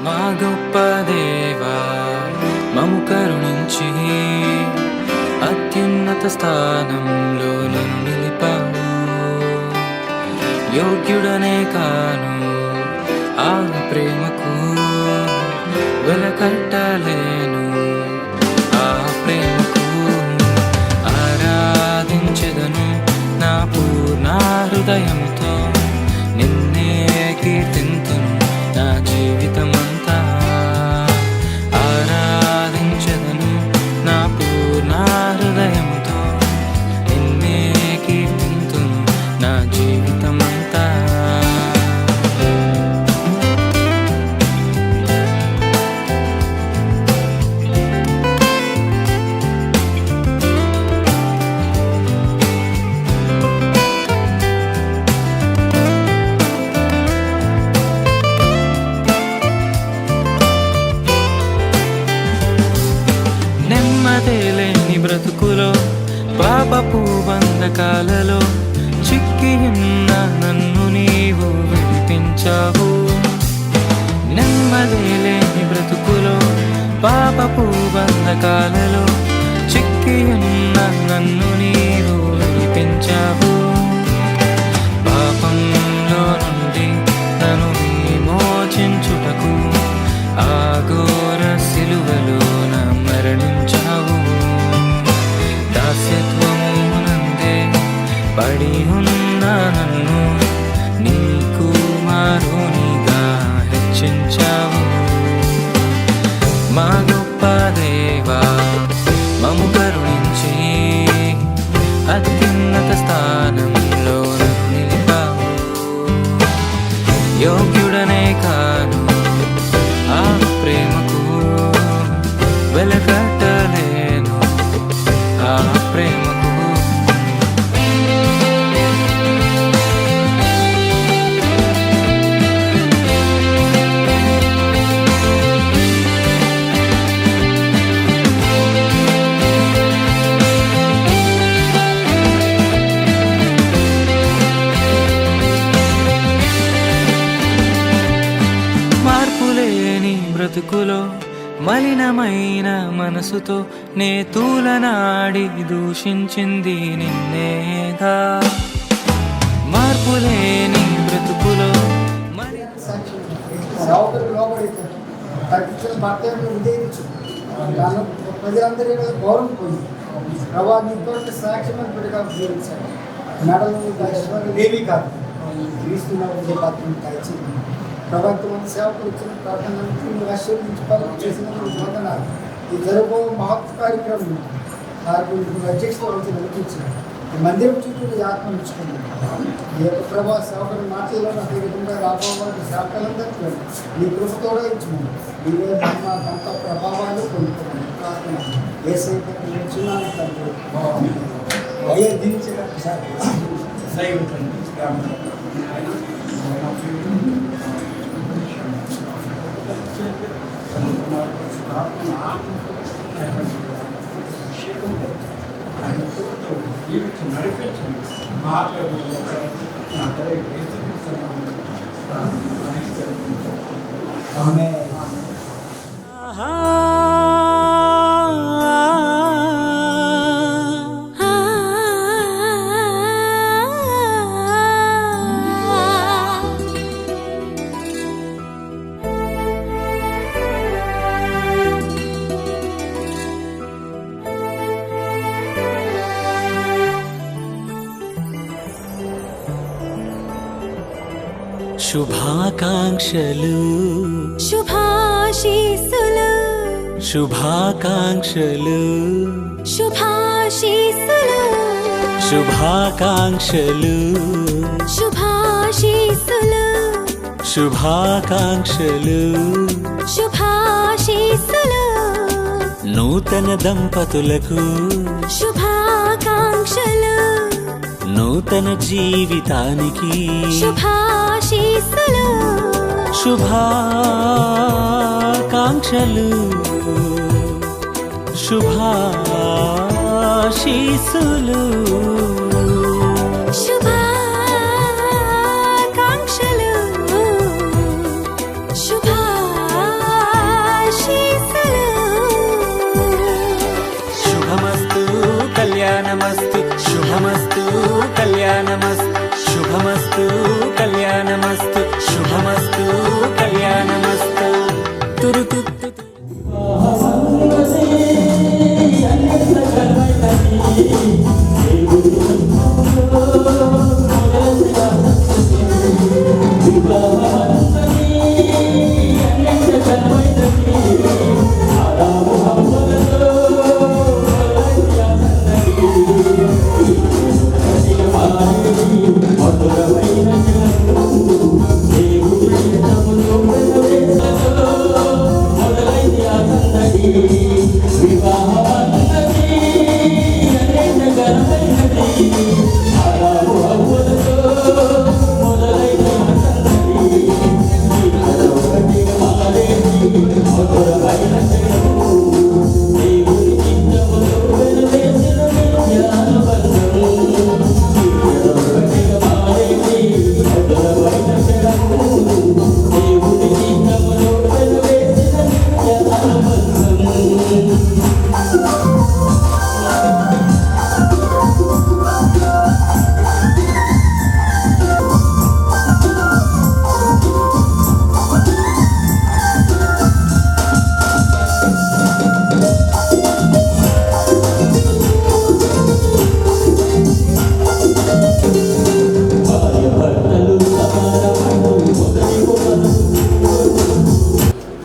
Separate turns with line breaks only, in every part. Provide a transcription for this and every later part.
మా గొప్ప దేవా మము కరుణించి అత్యున్నత స్థానంలో నన్ను నిలిపావు. యోగ్యుడనే కాను ఆ ప్రేమకు, వెలకట్టలేను ఆ ప్రేమకు. ఆరాధించెదను నా పూర్ణ హృదయంతో, నిన్నే కీర్తింతును నా జీవితమంతా. ఆరాధించెదను నా పూర్ణ హృదయంతో, నిన్నే కీర్తింతును నా జీవితమంతా. లేని బ్రతుకులో, పాపపు బంధకాలలో చిక్కి ఉన్న నన్ను నీవు విడిపించావు. నెమ్మది లేని బ్రతుకులో, పాపపు బంధకాలలో చిక్కి ఉన్న నన్ను నీవు విడిపించావు. పాపంలో నుండి నన్ను విమోచించుటకు ఆ ఘోర సిలువలో నా మరణించావు. దాస్యత్వమునందే పడి ఉన్న నన్ను నీ కుమారునిగా హెచ్చించావు. మా గొప్ప దేవా మము కరుణించి అత్యున్నత స్థానంలో నన్ను నిలిపావు. యోగ్యుడనే కాను ఆ ప్రేమకు, వెలకట్టలేను ఆ ప్రేమకు. మార్పులేని బ్రతుకులో, మలినమైన మనసుతో నే తూలనాడి దూషించింది నిన్నేగా. మార్పులేని బ్రతుకులో
ప్రజలందరి గౌరవం పొంది ప్రభావ నీ కొరకు సాక్ష్యమైన బిడ్డగా జీవించాలి. మెడలు దేవి కాదు క్రీస్తున్న పాత్రను కాల్చింది. ప్రభుత్వం సేవకులు ఇచ్చిన ప్రార్థనలకు నువ్వు ఆశీర్వదించుకోవాలని చేసినందుకు వందనాలు. ఈ జరగబో మహత్ కార్యక్రమం నాకు అధ్యక్షత వచ్చి నడిపించిన ఈ మందిరం చుట్టూ నీ ఆత్మ ఇచ్చుకున్నాను. ఈ యొక్క ప్రభావ సేవకుల మాటల్లో అదే విధంగా రాబోవాలని సేవకులందరికీ నీ కృపతోడే ఇచ్చుకున్నాను. నీవే అంత ప్రభావాలు పొందుతున్నాను. ప్రార్థన ఏ సైతం నేర్చున్నాను తండ్రి.
శుభాకాంక్షలు
శుభాశీస్సులు
శుభాకాంక్షలు
శుభాశీస్సులు
శుభాకాంక్షలు
శుభాశీస్సులు
శుభాకాంక్షలు
శుభాశీస్సులు
నూతన దంపతులకు
శుభాకాంక్షలు
నూతన జీవితానికి
శుభాశీస్సులు
శుభాకాంక్షలు శుభాశీస్సులు
శుభాకాంక్షలు శుభాశీస్సులు
కళ్యాణమస్తు శుభమస్తు కళ్యాణమస్తు శుభమస్తు కళ్యాణమస్తు తురుతు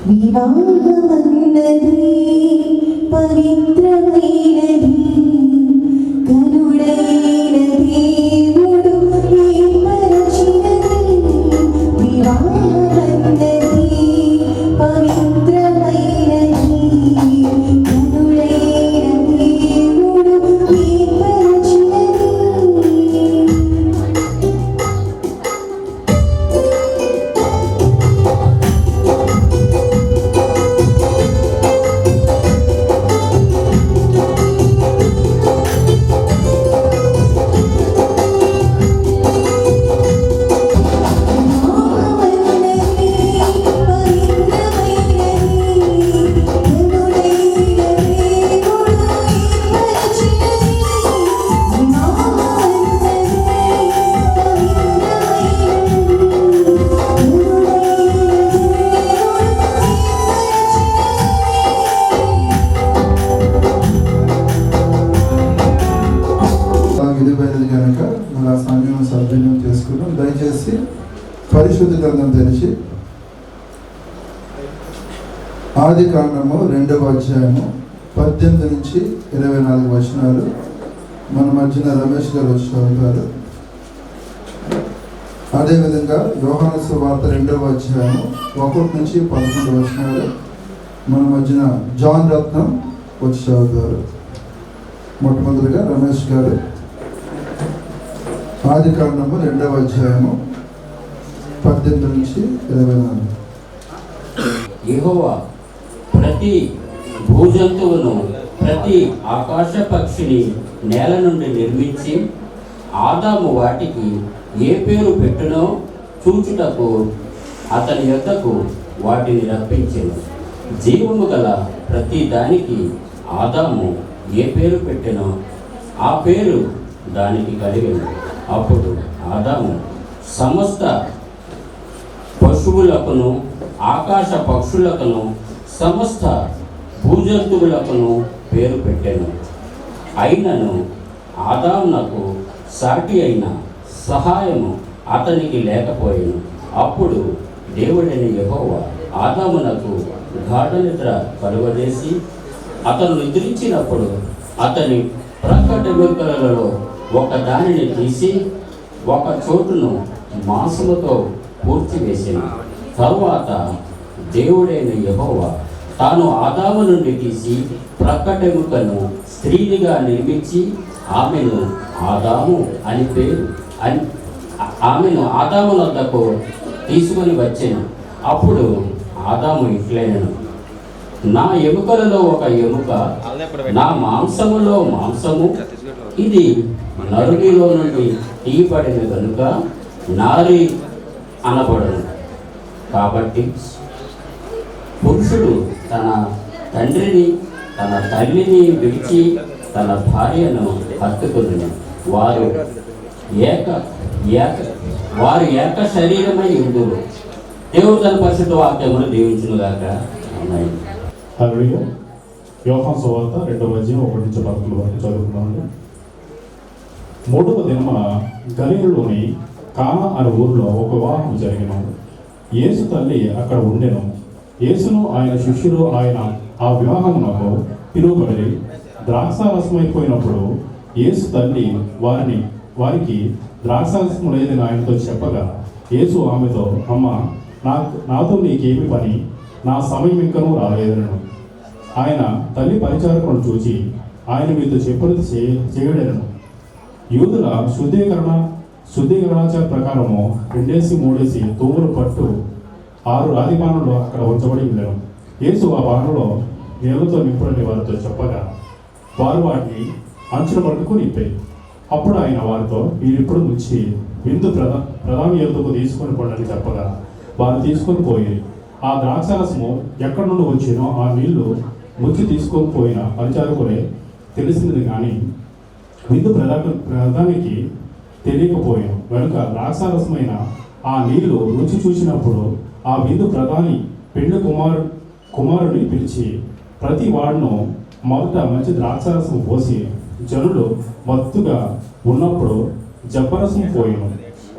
వివాహమన్నది పవిత్రమైనది కరుడైన దేవుడు ఏర్పరచినది వివాహమన్నది పవిత్రమైనది కరుడైన దేవుడు ఏర్పరచినది.
విధిపోయినది కనుక మన సమయం సద్వినియోగం చేసుకున్నాం. దయచేసి పరిశుద్ధ గ్రంథం తెరిచి ఆది కాండము 2వ అధ్యాయము 18 నుంచి 24 వచనాలు మన మధ్యన రమేష్ గారు వచ్చి చదువుతారు. అదేవిధంగా యోహాను సువార్త 2వ అధ్యాయము 1 నుంచి 11 వచనాలు మన మధ్యన జాన్ రత్నం వచ్చి చదువుతారు. మొట్టమొదటిగా రమేష్ గారు ఆది కాండము 2వ అధ్యాయము 18 నుంచి 24.
యెహోవా ప్రతి భూజంతువును ప్రతి ఆకాశ పక్షిని నేల నుండి నిర్మించి ఆదాము వాటికి ఏ పేరు పెట్టునో చూచుటకు అతని యొద్దకు వాటిని రప్పించెను. జీవము గల ప్రతి దానికి ఆదాము ఏ పేరు పెట్టెనో ఆ పేరు దానికి కలిగెను. అప్పుడు ఆదాము సమస్త పశువులకును ఆకాశ పక్షులకును సమస్త భూజంతువులకును పేరు పెట్టెను. అయినను ఆదామునకు సాటి అయిన సహాయము అతనికి లేకపోయెను. అప్పుడు దేవుడైన యెహోవా ఆదామునకు గాఢ నిద్ర కలుగజేసి అతను నిద్రించినప్పుడు అతని ప్రక్కటెముకలలో ఒక దానిని తీసి ఒక చోటును మాంసముతో పూడ్చివేసిన తరువాత దేవుడైన యెహోవా తాను ఆదాము నుండి తీసి ప్రక్కటెముకను స్త్రీనిగా నిర్మించి ఆమెను ఆదాము అని పేరు ఆమెను ఆదాము వద్దకు తీసుకొని వచ్చెను. అప్పుడు ఆదాము ఇట్లైనను, నా ఎముకలలో ఒక ఎముక, నా మాంసములో మాంసము, ఇది నరునిలో నుండి తీయబడిన కనుక నారి అనబడను. కాబట్టి పురుషుడు తన తండ్రిని తన తల్లిని విడిచి తన భార్యను హత్తుకుని వారు ఏక ఏక వారు ఏక శరీరమై ఉందురు. దేవుడు తన పరిశుద్ధ వాక్యమును దీవించునుగాక. ఆమేన్.
హల్లెలూయా. యోహాను సువార్త 2:1-11 వరకు చదువుకున్నామండి. 3వ దినమున గలిలయలోని కానా అనే ఊరిలో ఒక వివాహం జరిగిన. యేసు తల్లి అక్కడ ఉండెను. యేసును ఆయన శిష్యులు ఆ వివాహమునకు పిలువబడి ద్రాక్షారసమైపోయినప్పుడు యేసు తల్లి వారికి ద్రాక్షారసము లేదని ఆయనతో చెప్పగా, యేసు ఆమెతో, అమ్మ, నాతో నీకేమి పని? నా సమయం ఇంకనూ రాలేదనను. ఆయన తల్లి పరిచారకులను చూచి, ఆయన మీతో చెప్పినది చేయడను. యూదుల శుద్ధీకరణాచార ప్రకారము 2-3 తూములు పట్టు 6 రాతి పానులు అక్కడ ఉంచబడి ఉండెను. యేసు ఆ పానులో నీళ్లతో నింపుడని వారితో చెప్పగా, వారు వాటిని అంచుల పట్టుకు నింపాయి. అప్పుడు ఆయన వారితో, వీరిప్పుడు ముంచి విందు ప్రధాని ఎందుకు తీసుకొని పోండి చెప్పగా, వారు తీసుకొని పోయి ఆ ద్రాక్షారసము ఎక్కడి నుండి వచ్చినో ఆ నీళ్లు ముంచి తీసుకొని పోయిన పరిచారకులే తెలిసినది, కానీ విందు ప్రధానికి తెలియకపోయాను. కనుక ద్రాక్షారసమైన ఆ నీళ్లు రుచి చూసినప్పుడు ఆ విందు ప్రధాని పెండ్లి కుమారుడిని పిలిచి, ప్రతి వాడును మొదట మంచి ద్రాక్షారసం పోసి జనులు మత్తుగా ఉన్నప్పుడు జబ్బరసం పోయాను.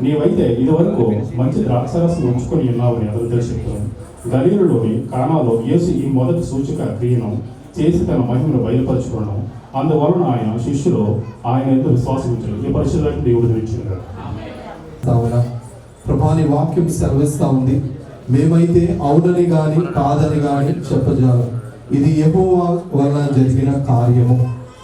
నీవైతే ఇదివరకు మంచి ద్రాక్షారసం ఉంచుకొని ఉన్నావని అతనితో చెప్పాను. గలిలయలోని కానాలో యేసు ఈ మొదటి సూచక క్రియను చేసి తన మహిమను బయలుపరచుకున్నాను. అందువలన ఆయన శిష్యులు ఆయన ఎంతో విశ్వాసం ఉంచారు. ఈ పరిశుద్ధులకు దేవుడు దించింది.
ప్రభాని వాక్యం సెలవిస్తా ఉంది, మేమైతే అవునని గాని కాదని గాని చెప్పజాలం. ఇది యెహోవా వలన జరిగిన కార్యము.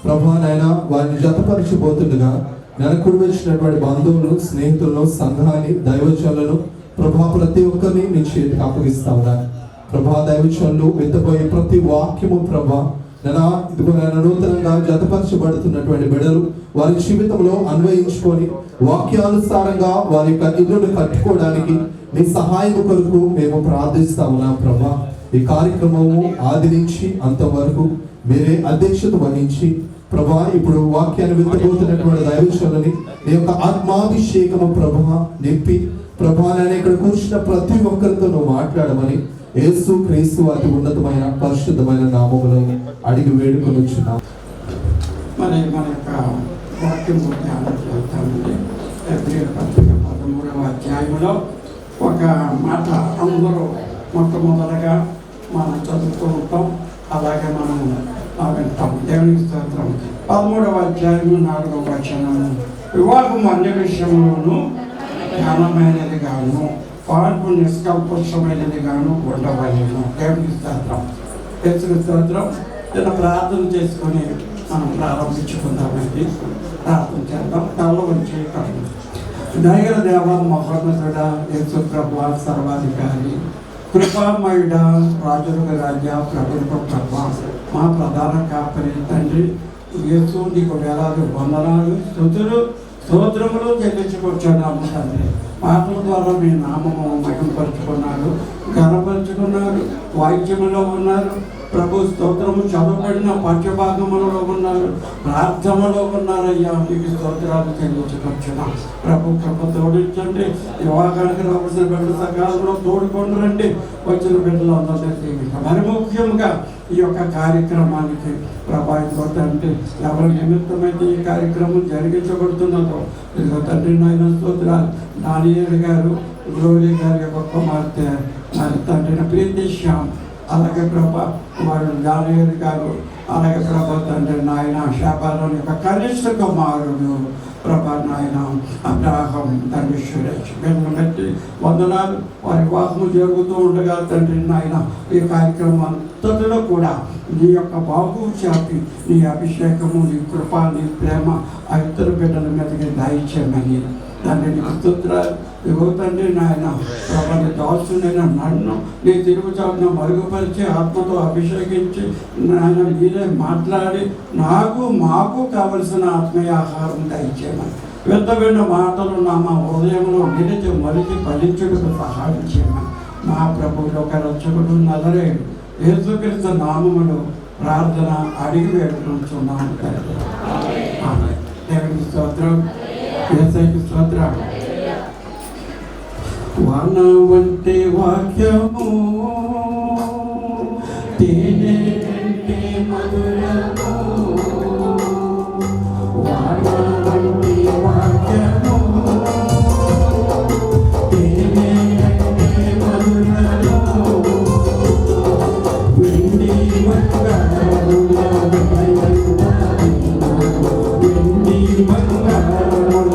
ప్రభానైనా వారిని జతపరిచిపోతుండగా నెలకుడు వచ్చినటువంటి బంధువులు, స్నేహితులను, సంఘాన్ని, దైవజనులను ప్రభా ప్రతి ఒక్కరిని నీ చేతికి అప్పగిస్తా ఉన్నాను. ప్రభా దైవజనులు విత్తపోయే ప్రతి వాక్యము ప్రభా ఇదిగో నూతనంగా జతపరచబడుతున్నటువంటి బిడ్డలు వారి జీవితంలో అన్వయించుకొని వాక్యానుసారంగా వారి యొక్క ఇల్లును కట్టుకోవడానికి నీ సహాయం కొరకు మేము ప్రార్థిస్తా ఉన్నాం. ప్రభా ఈ కార్యక్రమము ఆది నుంచి అంతవరకు మీరే అధ్యక్షత వహించి ప్రభా ఇప్పుడు వాక్యాన్ని విత్తబోతున్నటువంటి దైవజనులని నీ యొక్క ఆత్మాభిషేకము ప్రభా నింపి ప్రభా నేను ఇక్కడ కూర్చున్న ప్రతి ఒక్కరితో నువ్వు మాట్లాడమని యేసు క్రీస్తు అతి ఉన్నతమైన పరిశుద్ధమైన నామములో అడిగి వేడుకొని వచ్చున్నాం.
మన యొక్క వాక్యం ధ్యానం చేస్తామండి. హెబ్రీయుల పత్రిక 13వ అధ్యాయంలో ఒక మాట అందరూ మొట్టమొదటిగా మనం చదువుతూ ఉంటాం, అలాగే మనం వింటాం. దేవునికి స్తోత్రం. 13వ అధ్యాయము 4వ వచనము, వివాహం అన్ని విషయంలోనూ ఘనమైనది గాను పాల్పు నిష్కల్పమైనది గాను ఉండవలేను. దేవునికి స్తోత్రం. యేసుకి స్తోత్రం. నేను ప్రార్థన చేసుకొని మనం ప్రారంభించుకుందామండి. ప్రార్థన చేద్దాం. తల వచ్చి దయగల దేవ, మహోన్నతుడ, యేసు ప్రభువా, సర్వాధికారి, కృపామయుడ, రాజుల రాజ్య, ప్రభుత్వ ప్రభా, మా ప్రధాన కాపరి తండ్రి యేసు, నీకు వేలాది వందనాలు, స్తుతులు, స్తోత్రములు చెల్లించుకొచ్చాము తండ్రి. మాటల ద్వారా మీ నామము మహిమపరుచుకున్నారు, ఘనపరుచుకున్నారు, వాక్యములో ఉన్నారు ప్రభు. స్తోత్రము చదవబడిన పాఠ్యభాగములలో ఉన్నారు, ప్రార్థనలో ఉన్నారయ్యా. మీకు స్తోత్రాలు చెల్లించుకొచ్చున్నాం ప్రభు. కృప తోడించండి. వివాహానికి రావాల్సిన బిడ్డల సకాలంలో తోడుకొని రండి. వచ్చిన బిడ్డలు అందరికీ మరి ముఖ్యంగా ఈ యొక్క కార్యక్రమానికి ప్రభావితం తండ్రి ఎవరి నిమిత్తమైతే ఈ కార్యక్రమం జరిగించబడుతున్నదో తండ్రి నాయన స్తోత్రాలు. నానియర్ గారు, గ్లోరీ గారి యొక్క కుమార్తె మరి తండ్రి ప్రీతి శ్యామ్, అలాగే ప్రభా వారు నానియర్ గారు, అలాగే ప్రభా తండ్రి నాయన శాపాలం యొక్క కనిష్ట కుమారుడు ప్రభా నాయన అబ్రాహం తండ్రి సురేష్ వీళ్ళని బట్టి వందనాలు. వారి వివాహము జరుగుతూ ఉండగా తండ్రి నాయన ఈ కార్యక్రమం అంతటిలో కూడా నీ యొక్క బాగు చాపి నీ అభిషేకము, నీ కృప, నీ ప్రేమ ఆ ఇతర బిడ్డల మీదకి దయచేయమని తండ్రి నీకు స్తోత్రాలు. ఇగో తండ్రి నాయన ప్రభాని దాసునైన నన్ను నీ తిరుగుచాటును మరుగుపరిచి ఆత్మతో అభిషేకించి నాయన మీరే మాట్లాడి మాకు కావలసిన ఆత్మీయ ఆహారం దయచేయమని, వెంటబడిన మాటలు మా హృదయంలో నిలిచి మలిచి ఫలించుటకు సహాయం చేయమని మా ప్రభువులో ఒక రక్షకుడు నజరేయుడు యేసుక్రీస్తు నామములో ప్రార్థన అడిగి వేడుకుంటున్నాను తండ్రి. దేవుని స్తోత్రం. యేసయ్యకు స్తోత్రం. వాన వంటి వాక్యము తేనె వంటి మధురము, వాన వంటి వాక్యము తేనె వంటి మధురము, వెండి బంగారముల వెండి బంగారముల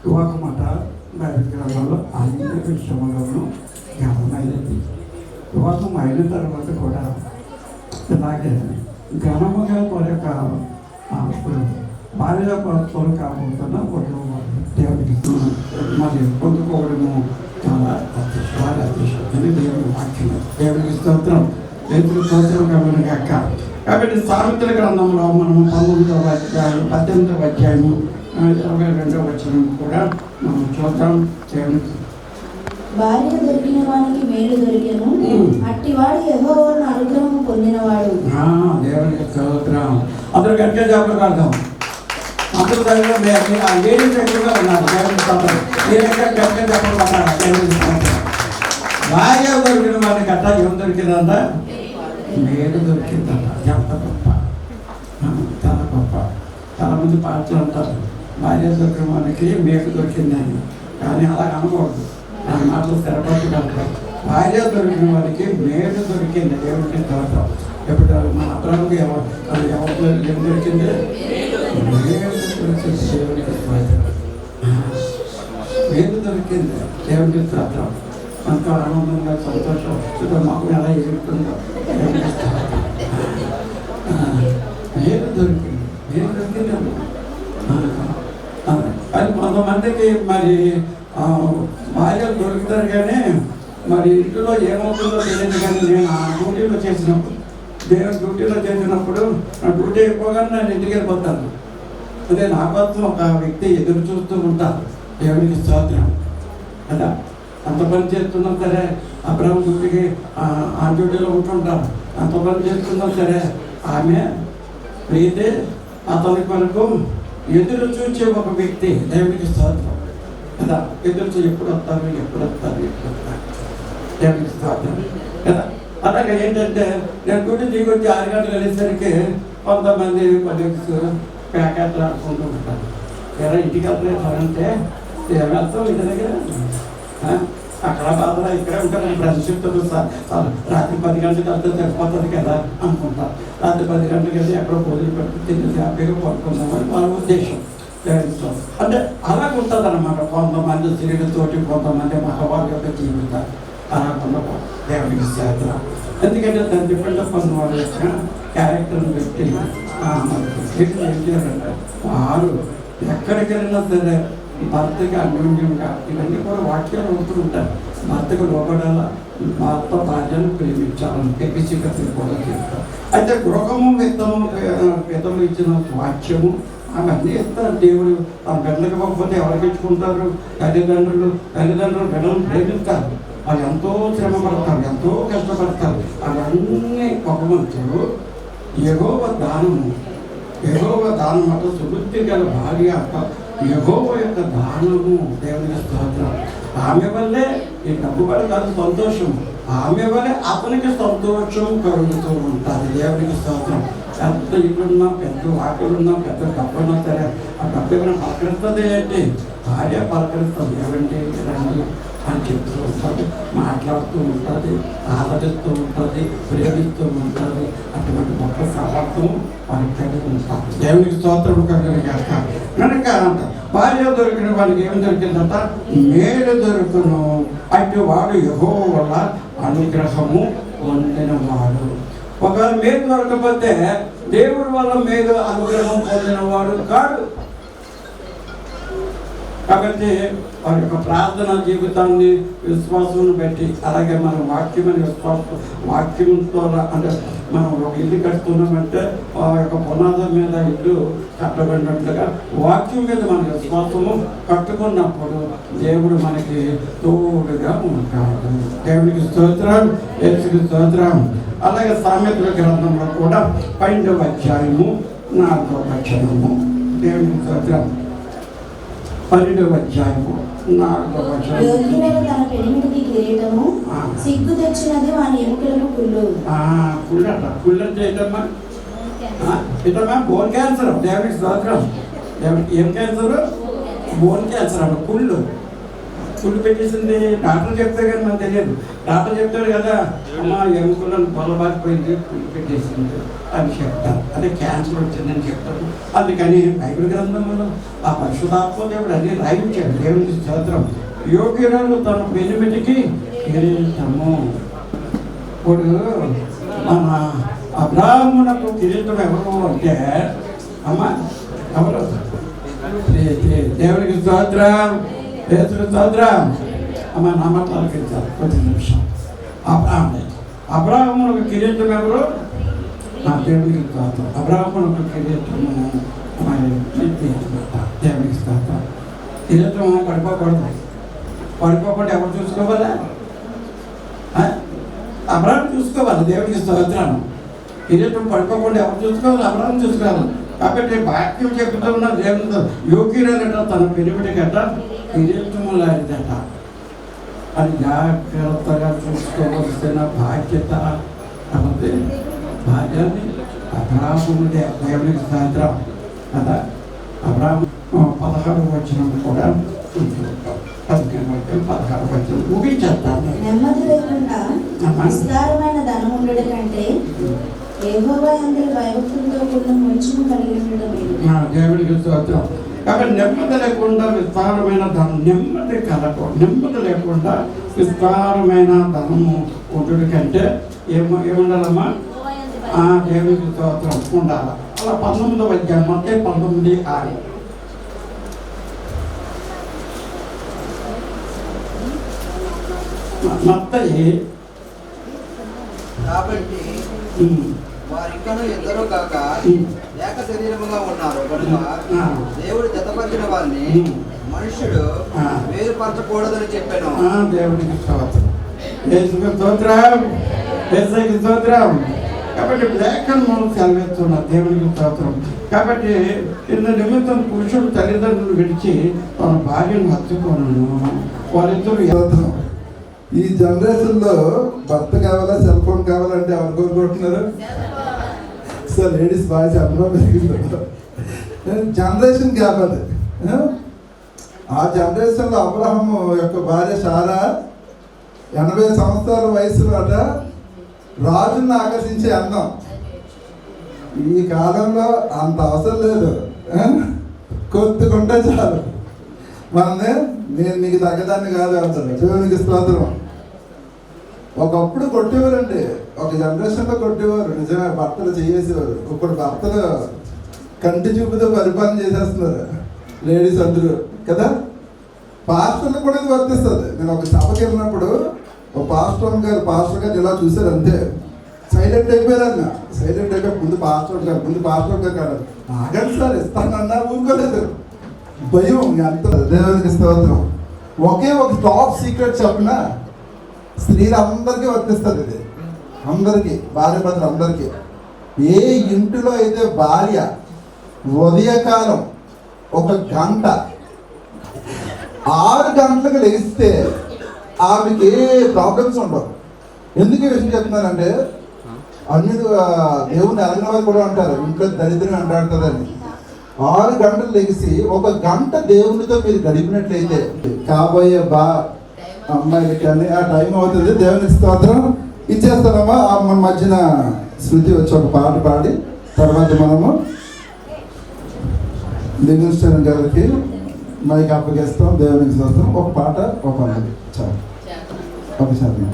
యువకమాట బైబిల్ గ్రంథంలో అన్ని విషయంలోనూ ఘనమైనది. యువకం అయిన తర్వాత కూడా ఇలాగే ఘనముగా కొరక భార్య కొరకు కాబోతున్న కొడుకు దేవుడికి మరి పొందుకోవడము చాలా అదృష్టం. అని దేవుడి వాక్యం. దేవుడికి స్తోత్రం. దేవుడికి స్తోత్రం కలుగునుగాక. కాబట్టి సావిత్రి గ్రంథంలో మనం 19వ అధ్యాయం 18వ అధ్యాయము 22వ వచనం కూడా మనం చూద్దాం. దేవుడికి
భార్య దొరికిన వానికి మేలు దొరికెను, అట్టివాడు యెహోవాను అనుగ్రహం పొందినవాడు.
దేవుడికి స్తోత్రం. అందరూ గట్టిగా చెప్పగలుగుతాం. అందరూ దగ్గర లేడీస్ దగ్గరగా ఉన్నారు. దేవుడికి స్తోత్రం. మీరు ఎక్కడ గట్టిగా చెప్పగలుగుతారా? దేవుడికి స్తోత్రం. భార్య దొరికిన వానికి అట్ట ఏం దొరికిందంట? మేలు దొరికిందంట. ఎంత గొప్ప, చాలా గొప్ప. చాలా మంది పాటలు అంటారు భార్య దొరికిన వానికి మేలు దొరికిందని. కానీ అలా అనకూడదు. ఆ మాటలు స్థిరపరచగలుగుతాం. భార్య దొరికిన వారికి మేలు దొరికింది. దేవుడికి స్తోత్రం. ఎప్పుడు మన అబ్రాహాముకి ఎవరు ఏం దొరికింది? మేలు దొరికింది. దేవుడికి స్తోత్రం. మేలు దొరికింది. దేవుడికి స్తోత్రం. ఎంతో ఆనందంగా సంతోషం ఇప్పుడు మాకు ఎలా ఎదుగుతుందో దేవుడికి స్తోత్రం. మేలు దొరికింది. మేలు దొరికింది. అది కొంతమందికి మరి భార్యలు దొరుకుతారు కానీ మరి ఇంట్లో ఏమవుతుందో తెలియదు. కానీ నేను ఆ డ్యూటీలో చేసినప్పుడు, దేవుని డ్యూటీలో చేసినప్పుడు నా డ్యూటీ అయిపోగానే నేను ఇంటికి వెళ్ళిపోతాను. అదే నా కోసం ఒక వ్యక్తి ఎదురు చూస్తూ ఉంటారు. దేవునికి స్తోత్రం కదా. అంత పని చేస్తున్నా సరే అబ్రహం డ్యూటీకి ఆ డ్యూటీలో ఉంటుంటారు. అంత పని చేస్తున్నా సరే ఆమె అయితే అతని కొరకు ఎదురు చూచే ఒక వ్యక్తి. దేవునికి స్తోత్రం కదా. ఎదురు చూ ఎప్పుడు వస్తారు దేవునికి స్తోత్రం కదా. అలాగే ఏంటంటే నేను డ్యూటీ దిగొచ్చి 6 గంటలు వెళ్ళేసరికి కొంతమంది కొలీగ్స్ ప్యాకెట్లు ఆడుకుంటూ ఉంటారు. ఎలా ఇంటికి వెళ్తారంటే వెళ్తాం ఇంటి దగ్గర అక్కడ బాధలో ఇక్కడ ఉంటారు. ఫ్రెండ్షిప్తో రాత్రి 10 గంటలకు వెళ్తే సరిపోతుంది కదా అనుకుంటారు. రాత్రి 10 గంటలకు వెళ్ళి ఎక్కడో భోజనం పెట్టి తిని హ్యాపీగా పడుకుందామని వాళ్ళ ఉద్దేశం. అంటే అలాగుంటుంది అన్నమాట. కొంతమంది స్త్రీలతోటి, కొంతమంది మగవారి యొక్క జీవితాలు అలాగున్న దేవుడికి స్తోత్రం. ఎందుకంటే దాన్ని డిపెండ్ అపాన్ వాళ్ళ యొక్క క్యారెక్టర్ని పెట్టి ఏం చేయాలంటే వారు ఎక్కడికి వెళ్ళినా సరే భర్తకి అన్యోన్యంగా ఇవన్నీ కూడా వాక్యాలు అవుతూ ఉంటారు. భర్తకు లోబడాల, భర్త భార్యను ప్రేమించాలని ఎపిసికలు కూడా చెప్తారు. అయితే గృహము విధము ఇచ్చిన వాక్యము అవన్నీ ఇస్తారు దేవుడు. ఆ బిడ్డలకు పోకపోతే ఎవరికి ఇచ్చుకుంటారు? తల్లిదండ్రులు బిడ్డలను ప్రేమిస్తారు. వాళ్ళు ఎంతో శ్రమ పడతారు, ఎంతో కష్టపడతారు. అవన్నీ భగవంతుడు యెహోవ దానము అంటే సుబుద్ధి గల భార్య యెహోవ యొక్క దానము. దేవునికి స్తోత్రం. ఆమె వల్లే ఈ డబ్బు పడి కాదు సంతోషం, ఆమె వల్లే అతనికి సంతోషం కలుగుతూ ఉంటుంది. దేవునికి స్తోత్రం. పెద్ద ఇల్లున్నా, పెద్ద వాకిలున్నా, పెద్ద డబ్బున్నా సరే ఆ డబ్బు ఏమైనా పలకరిస్తుంది ఏంటి? భార్య పలకరిస్తుంది. ఏమంటే రండి అని చెప్తూ ఉంటుంది, మాట్లాడుతూ ఉంటుంది, ఆదరిస్తూ ఉంటుంది, ప్రేమిస్తూ ఉంటుంది. అటువంటి గొప్ప సామర్థ్యం వారికి కలిగి ఉంటారు. దేవునికి స్తోత్రం కలిగాక కనుక భార్య దొరికిన వాడికి ఏమి దొరికిందంట? మేలు దొరుకును. అటు వాడు యెహోవా వల్ల అనుగ్రహము పొందినవాడు. ఒకవేళ మేలు దొరకకపోతే దేవుడి వల్ల మేలు అనుగ్రహం పొందినవాడు కాడు. కాబట్టి వారి యొక్క ప్రార్థన జీవితాన్ని విశ్వాసం పెట్టి, అలాగే మనం వాక్యంతో అంటే మనం ఒక ఇల్లు కట్టుకున్నామంటే ఆ యొక్క పునాదం మీద ఇల్లు కట్టబడినట్లుగా వాక్యం మీద మన విశ్వాసము కట్టుకున్నప్పుడు దేవుడు మనకి తోడుగా ఉంటాడు. దేవునికి స్తోత్రం, యేసుకి స్తోత్రం. అలాగే సామెతల గ్రంథంలో కూడా 12వ అధ్యాయము 4వ వచనము. దేవునికి స్తోత్రం. 12వ అధ్యాయము 4వ వచనం.
యోగ్యుడైన తన పెనిమిటికి కిరీటము, సిగ్గు తెచ్చినది వాని ఎముకలకు కుళ్ళు.
కుళ్ళు అంటే ఏంటమ్మా? Bone cancer. దేవునికి స్తోత్రం. ఏం క్యాన్సర్? బోన్ క్యాన్సర్ అమ్మ. కుళ్ళు పెట్టేసింది. డాక్టర్ చెప్తే కానీ మనకు తెలియదు. డాక్టర్ చెప్తాడు కదా, అమ్మ ఎముకలను పొలబారిపోయింది, కుళ్ళు పెట్టేసింది అని చెప్తారు. అదే క్యాన్సర్ వచ్చిందని చెప్తారు. అందుకని బైబిల్ గ్రంథంలో ఆ పరిశుద్ధాత్మ దేవుడు అన్ని రాయించాడు. దేవునికి స్తోత్రం. యోగ్యురాలు తన పెనిమిటికి కిరీటము. ఇప్పుడు మన అబ్రాహ్మణకు కిరీటం ఎవరు అంటే అమ్మ ఎవరు? దేవునికి స్తోత్రం, యేసుకి స్తోత్రం. అమ్మ నా మాటలకు ఇచ్చారు కొద్ది నిమిషం. అబ్రాహ్మణకు కిరీటం ఎవరు? నా దేవునికి స్తోత్రం. అబ్రాహ్మణకు కిరీటము దేవునికి స్తోత్రం. కిరీటం పడిపోకూడదు. పడిపోకుండా ఎవరు చూసుకోవాలా? అబ్రాహ్మణ చూసుకోవాలి. దేవునికి స్తోత్రం. కిరీటం పడిపోకుండా ఎవరు చూసుకోవాలి? అబ్రాహ్మణ చూసుకోవాలి. కాబట్టి వాక్యం చెప్తూ ఉన్న దేవునితో యోగ్యురాలట తన పెనిమిటి గట్ట కిరీటము లాంటిదట. అది జాగ్రత్తగా చూసుకోవలసిన బాధ్యత కాబట్టి భార్యని అబ్రాహ్మణుడే. దేవునికి స్తోత్రం కదా. అబ్రాహ్మణ 16వ వచనం కూడా 16వ వచనం ముగించేస్తాను.
నెమ్మది లేకుండా విస్తారమైన ధనం ఉండడం కంటే యెహోవా యందు భయభక్తులతో కూడిన మంచును కలిగి ఉండడం మేలు.
దేవునికి స్తోత్రం. కాబట్టి నెమ్మది లేకుండా విస్తారమైన ధనం, నెమ్మది లేకుండా విస్తారమైన ధనము ఉండుట కంటే ఏముండాలమ్మా? దేవునికి స్తోత్రం ఉండాలి. అలా 19వ అధ్యాయం మత్తయి 19:6. మత్తయి
కాబట్టి వారిక్కను ఇద్దరు కాక ఏక శరీరముగా ఉన్నారు కనుక దేవుడు జతపరిచిన వారిని మనుష్యుడు వేరుపరచకూడదని చెప్పాను.
దేవునికి స్తోత్రం, యేసుకి స్తోత్రం, యేసుకి స్తోత్రం. కాబట్టి లేఖనం సెలవిస్తున్నారు. దేవునికి స్తోత్రం. కాబట్టి ఇంత నిమిత్తం పురుషుడు తల్లిదండ్రులు విడిచి తన భార్యను హత్తుకోను. వారిద్దరు
ఈ జనరేషన్లో భర్త కావాలా, సెల్ ఫోన్ కావాలంటే ఎవరు కోరుకుంటున్నారు? సో లేడీస్ బాగా చెప్పడం పెరిగింది. జనరేషన్ గ్యాప్ అది. ఆ జనరేషన్లో అబ్రహాము యొక్క భార్య సారా 80 సంవత్సరాల వయసులో అట రాజుని ఆకర్షించే అందం. ఈ కాలంలో అంత అవసరం లేదు, కొట్టుకుంటే చాలు. మనమే నేను నీకు తగ్గదాన్ని కాదు అంటారు. దేవునికి స్తోత్రం. ఒకప్పుడు కొట్టేవారండి, ఒక జనరేషన్లో కొట్టేవారు, నిజమే భర్తలు చేసేవారు. ఇప్పుడు భర్తలు కంటి చూపుతో పరిపాలన చేసేస్తున్నారు లేడీస్ అందరూ కదా. పాస్టర్లు కూడా ఇది వర్తిస్తుంది. నేను ఒక సభకి వెళ్ళినప్పుడు ఒక పాస్టర్ గారు ఇలా చూశారు, అంతే సైలెంట్ అయిపోయారన్న. సైలెంట్ అయిపోయి ముందు పాస్టర్ గారు కాదు, ఆగండి సార్ ఇస్తానన్నా ఊరుకోలేదు. భయం ఎంత. దేవునికి స్తోత్రం. ఒకే ఒక టాప్ సీక్రెట్ చెప్పిన స్త్రీలందరికీ వర్తిస్తుంది ఇది. అందరికీ, భార్య భర్తలు అందరికీ. ఏ ఇంటిలో అయితే భార్య ఉదయకాలం 1 గంట 6 గంటలకు లెగిస్తే ఆమెకి ఏ ప్రాబ్లమ్స్ ఉండవు. ఎందుకు ఈ విషయం చెప్తున్నానంటే, అన్ని దేవుని అడిగిన వారు కూడా అంటారు ఇంట్లో దరిద్రం అంటాడుతుందని. 6 గంటలు లెగిసి 1 గంట దేవునితో మీరు గడిపినట్లయితే కాబోయే అమ్మాయిలకి కానీ ఆ టైం అవుతుంది. దేవునికి స్తోత్రం. ఇచ్చేస్తానమ్మా. మన మధ్యన శృతి వచ్చి ఒక పాట పాడి తర్వాత మనము లింగస్టన్ గారికి మైక్ అప్పగిస్తాం. దేవునికి స్తోత్రం. ఒక పాట ఒక పాట చాలు. ఒకసారి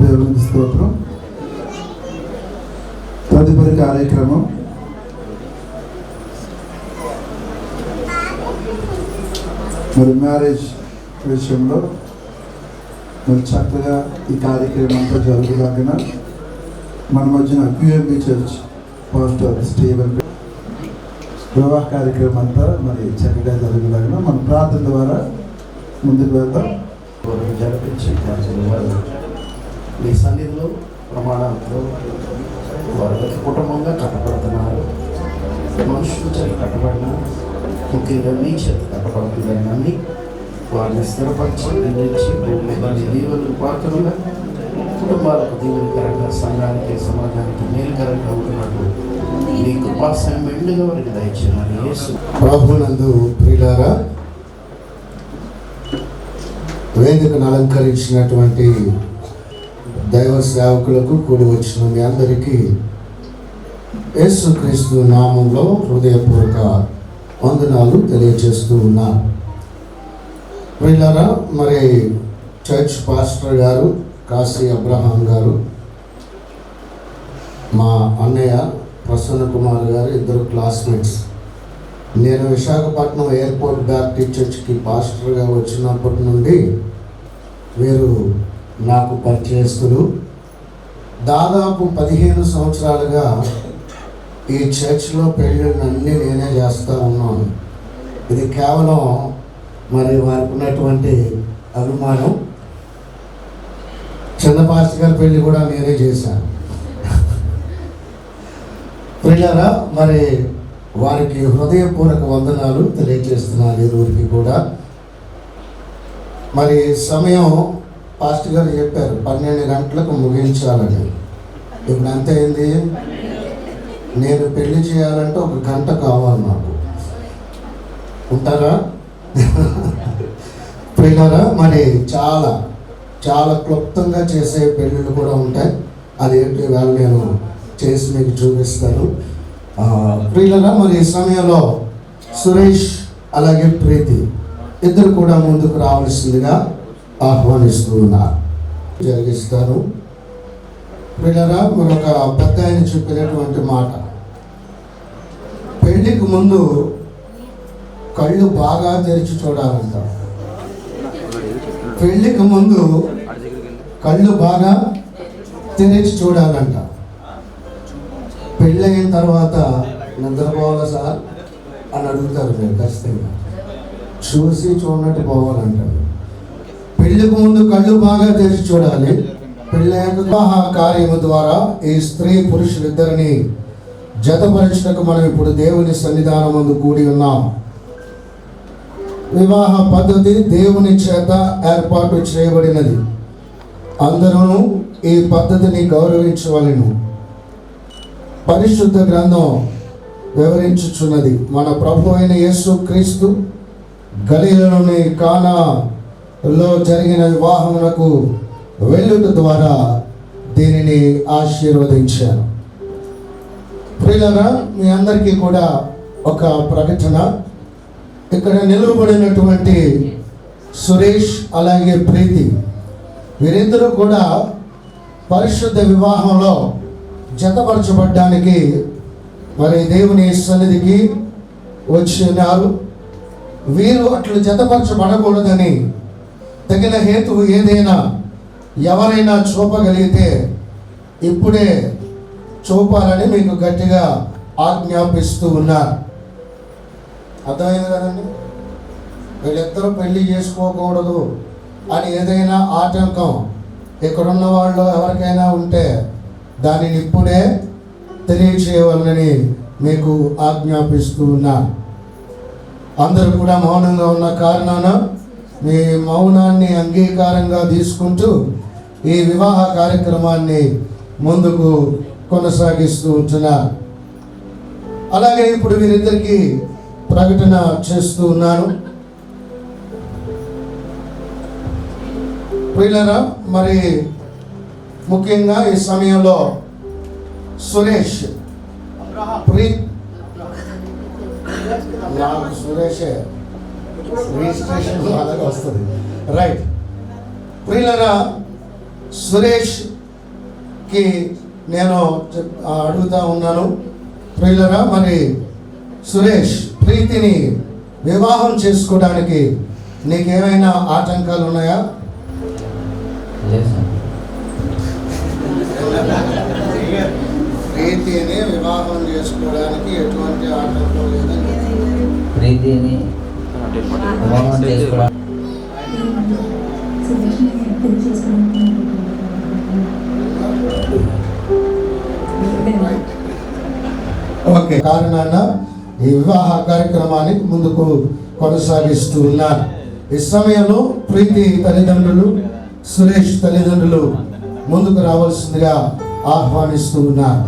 దేవునికి స్తోత్రం. తదుపరి కార్యక్రమం మరి మ్యారేజ్ విషయంలో మరి చక్కగా ఈ కార్యక్రమం అంతా జరుగులాగిన మన మధ్యన QMB చర్చ్ పాస్టర్ స్టీవెన్ వివాహ కార్యక్రమం అంతా మరి చక్కగా జరగలాగా మన ప్రార్థన ద్వారా ముందుకు వెళ్దాం.
జరిపించే వారు మీ సన్నిధిలో ప్రమాణాలతో వారు కుటుంబంగా కట్టబడుతున్నారు. మనుషులు చేత కట్టబడిన, ముఖ్యంగా మీ చేత కట్టబడుతుందని నమ్మి వారిని స్థిరపరిచి నిర్మించి భూమి దీవులు పాత్రలుగా కుటుంబాలకు దీవులకరంగా, సంఘానికి సమాజానికి మేలుకరంగా ఉంటున్నట్టు మీ కృపాసయం మెండుగా వారికి దయచేయమని యేసు
ప్రభునందు ప్రియులారా, వేదికను అలంకరించినటువంటి దైవ సేవకులకు కూడి వచ్చిన మీ అందరికీ యేసుక్రీస్తు నామంలో హృదయపూర్వక వందనాలు తెలియజేస్తూ ఉన్నాను. ప్రియులారా, మరి చర్చ్ పాస్టర్ గారు కాశీ అబ్రహాం గారు, మా అన్నయ్య ప్రసన్న కుమార్ గారు ఇద్దరు క్లాస్మేట్స్. నేను విశాఖపట్నం ఎయిర్పోర్ట్ బ్యాప్టిస్ట్ చర్చ్కి పాస్టర్గా వచ్చినప్పటి నుండి వీరు నాకు పరిచయస్తులు. దాదాపు 15 సంవత్సరాలుగా ఈ చర్చ్లో పెళ్ళిళ్ళన్నీ నేనే చేస్తూ ఉన్నాను. ఇది కేవలం మరి వారికి ఉన్నటువంటి అభిమానం. చిన్న పాస్టర్ గారి పెళ్ళి కూడా నేనే చేశాను. పిల్లరా, మరి వారికి హృదయపూర్వక వందనాలు తెలియజేస్తున్నాను. ఇరువురికి కూడా మరి సమయం పాస్టర్ గారు చెప్పారు 12 గంటలకు ముగించాలని. ఇప్పుడు అంతే అయింది. నేను పెళ్లి చేయాలంటే 1 గంట కావాలి నాకు. ఉంటారా? పిల్లరా, మరి చాలా చాలా క్లుప్తంగా చేసే పెళ్ళిళ్ళు కూడా ఉంటాయి. అదేంటి వాళ్ళు నేను చేసి మీకు చూపిస్తాను. ప్రియులరా, మరి ఈ సమయంలో సురేష్ అలాగే ప్రీతి ఇద్దరు కూడా ముందుకు రావాల్సిందిగా ఆహ్వానిస్తూ ఉన్నారు. జరిగిస్తాను. ప్రియులరా, మరొక పెద్ద ఆయన చెప్పినటువంటి మాట, పెళ్లికి ముందు కళ్ళు బాగా తెరిచి చూడాలంట. పెళ్లికి ముందు కళ్ళు బాగా తెరిచి చూడాలంట. పెళ్ళయిన తర్వాత నిద్రపోవాలా సార్ అని అడుగుతారు. మీరు ఖచ్చితంగా చూసి చూడనట్టు పోవాలంటారు. పెళ్లికి ముందు కళ్ళు బాగా తెరిచి చూడాలి. పెళ్ళయ్యాక వివాహ కార్యము ద్వారా ఈ స్త్రీ పురుషులిద్దరిని జతపరచుటకు మనం ఇప్పుడు దేవుని సన్నిధానం ముందు కూడి ఉన్నాం. వివాహ పద్ధతి దేవుని చేత ఏర్పాటు చేయబడినది. అందరూ ఈ పద్ధతిని గౌరవించవలెను. పరిశుద్ధ గ్రంథం వివరించుచున్నది. మన ప్రభు అయిన యేసు క్రీస్తు గలిలలోని కానాలో జరిగిన వివాహమునకు వెళ్ళుట ద్వారా దీనిని ఆశీర్వదించాను. ప్రియులారా, మీ అందరికీ కూడా ఒక ప్రకటన. ఇక్కడ నిలువబడినటువంటి సురేష్ అలాగే ప్రీతి వీరిద్దరూ కూడా పరిశుద్ధ వివాహంలో జతపరచబడ్డానికి మరి దేవుని సన్నిధికి వచ్చి ఉన్నారు. వీరు అట్లు జతపరచబడకూడదని తగిన హేతువు ఏదైనా ఎవరైనా చూపగలిగితే ఇప్పుడే చూపాలని మీకు గట్టిగా ఆజ్ఞాపిస్తూ ఉన్నారు. అర్థమైంది కదండి? వీళ్ళిద్దరూ పెళ్లి చేసుకోకూడదు అని ఏదైనా ఆటంకం ఇక్కడున్న వాళ్ళు ఎవరికైనా ఉంటే దానిని ఇప్పుడే తెలియచేయవాలని మీకు ఆజ్ఞాపిస్తూ ఉన్నాను. అందరూ కూడా మౌనంగా ఉన్న కారణాన మీ మౌనాన్ని అంగీకారంగా తీసుకుంటూ ఈ వివాహ కార్యక్రమాన్ని ముందుకు కొనసాగిస్తూ ఉంటున్నారు. అలాగే ఇప్పుడు వీరిద్దరికీ ప్రకటన చేస్తూ ఉన్నాను. ప్రియులారా, మరి ముఖ్యంగా ఈ సమయంలో సురేష్ సురేషే రిజిస్ట్రేషన్ అలాగే వస్తుంది. రైట్. ప్రియులారా, సురేష్కి నేను అడుగుతా ఉన్నాను. ప్రియులారా, మరి సురేష్ ప్రీతిని వివాహం చేసుకోవడానికి నీకేమైనా ఆటంకాలు ఉన్నాయా? ప్రీతిని వివాహం చేసుకోవడానికి ఎటువంటి ఆటంకం లేదని
ప్రీతిని వివాహం చేసుకోవడానికి
ఓకే కారణాన ఈ వివాహ కార్యక్రమాన్ని ముందుకు కొనసాగిస్తూ ఉన్నారు. ఈ సమయంలో ప్రీతి తల్లిదండ్రులు, సురేష్ తల్లిదండ్రులు ముందుకు రావాల్సిందిగా ఆహ్వానిస్తూ ఉన్నారు.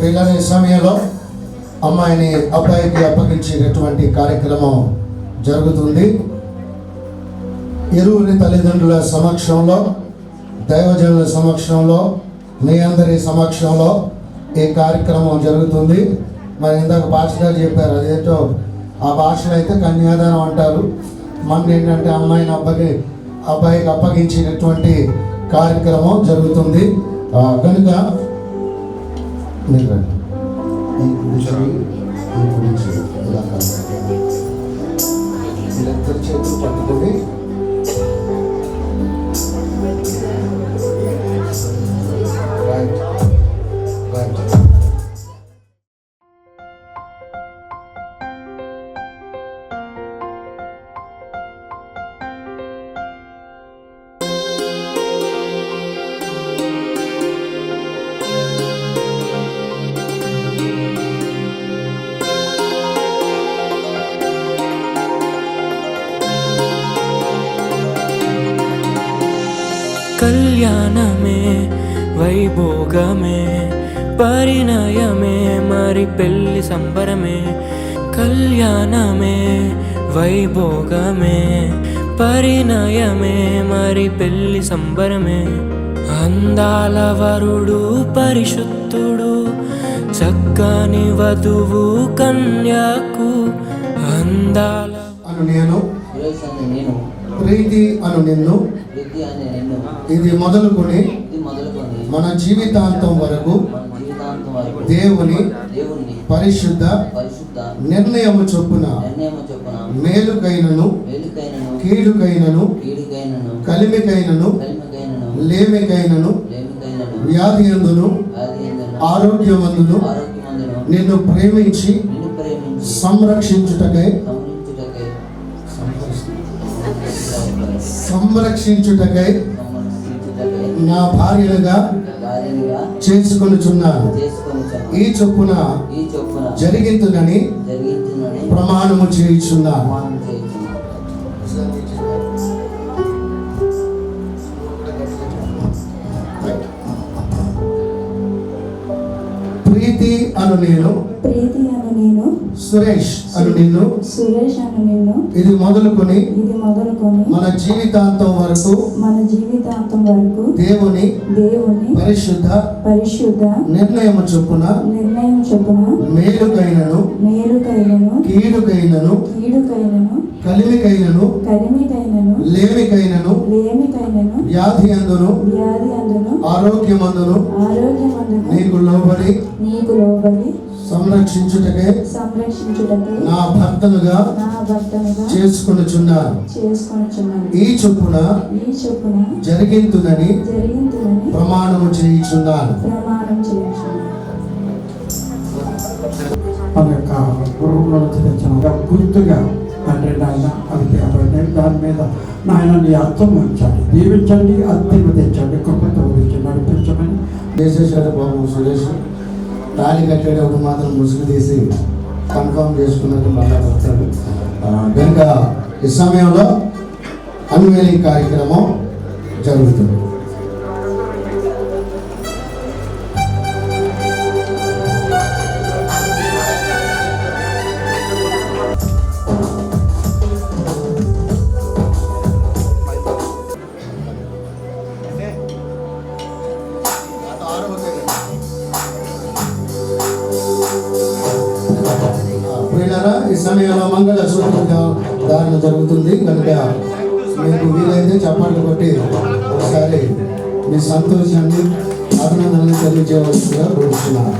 పిల్లల సమయంలో అమ్మాయిని అబ్బాయికి అప్పగించేటటువంటి కార్యక్రమం జరుగుతుంది. ఇరువురి తల్లిదండ్రుల సమక్షంలో, దైవజనుల సమక్షంలో, మీ అందరి సమక్షంలో ఈ కార్యక్రమం జరుగుతుంది. మరి ఇందాక భాషగా చెప్పారు, అదేంటో ఆ భాషలో అయితే కన్యాదానం అంటారు. మన ఏంటంటే అమ్మాయిని అబ్బాయికి అప్పగించేటటువంటి కార్యక్రమం జరుగుతుంది. కనుక మీరు రండి. వీళ్ళిద్దరు చేతులు పట్టుకుని
కళ్యాణమే వైభోగమే పరిణయమే మరి పెళ్లి సంబరమే. కళ్యాణమే వైభోగమే పరిణయమే మరి పెళ్లి సంబరమే. అందాల వరుడు పరిశుద్ధుడు చక్కని వధువు కన్యాకు అందాల
అను నేను
సురేష్ అనే నేను
ప్రీతి అను నిన్ను
ప్రీతి అనే నిన్ను
ఇది మొదలుకొని మన జీవితాంతం వరకు దేవుని పరిశుద్ధ నిర్ణయము చొప్పున మేలుకైనను కీడుకైనను కలిమికైనను లేమికైనను వ్యాధి అందును ఆరోగ్యమందును నిన్ను ప్రేమించి సంరక్షించుటకై నా భార్యలుగా చేసుకొనుచున్నాను. ఈ చొప్పున జరిగింతునని ప్రమాణము చేయుచున్నాను. ప్రీతి అను నేను సురేష్ అను నిన్ను ఇది మొదలుకొని మన జీవితాంతం వరకు దేవుని పరిశుద్ధ నిర్ణయము చొప్పున మేలుకైనను కీడుకైనను కలిమికైనను లేమికైనను వ్యాధి అందును ఆరోగ్యమందును నీకు లోబడి సంరక్షించుటకే నా భర్తనుగా చేసుకొనుచున్నాను. ఈ చొప్పున జరిగింతునని ప్రమాణము చేయుచున్నాను.
మన యొక్క గురువులో తెచ్చిన గుర్తుగా తండ్రి నాయన అది తేపండి. దాని మీద నాయన నీ అర్థం ఉంచండి, దీవించండి, అర్థం తెచ్చండి, కృపతో గురించి నడిపించమని
చేసేసాడు బాబు సురేష్. తాళి కట్టేటప్పుడు మాత్రం ముసుగు తీసి కన్ఫర్మ్ చేసుకున్నట్టు మళ్ళా వస్తాడు. కనుక ఈ సమయంలో అన్వేలింగ్ కార్యక్రమం జరుగుతుంది. ఈ సమయంలో మంగళ సూత్ర ధారణ జరుగుతుంది. జరుగుతుంది కనుక మీకు వీలైతే చప్పట్లు కొట్టి ఒకసారి మీ సంతోషాన్ని అభినందనలు తెలియజేయవలసిందిగా కోరుతున్నాను.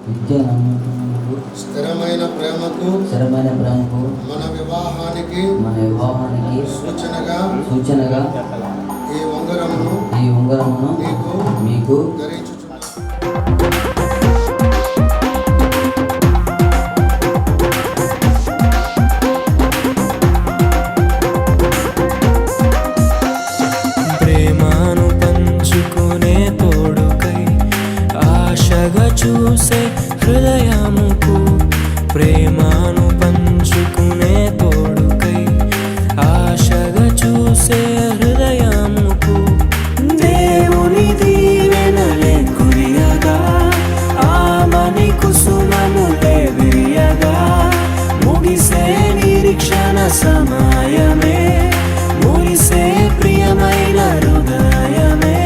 విద్య నమ్మకమునకు
స్థిరమైన ప్రేమకు
స్థిరమైన ప్రేమకు
మన వివాహానికి
సూచనగా
ఈ ఉంగరమును
మీకు
ధరించుచున్నాను.
ప్రేమను పంచుకునే తోడుకై ఆశగా చూసే హృదయముకు, ప్రేమను పంచుకునే తోడుకై ఆశగా చూసే హృదయముకు దేవుని దీవెనలే కురియగా, ఆమని కుసుమనులే విరియగా, ముగిసే నిరీక్షణ సమయమే, మురిసే ప్రియమైన హృదయమే,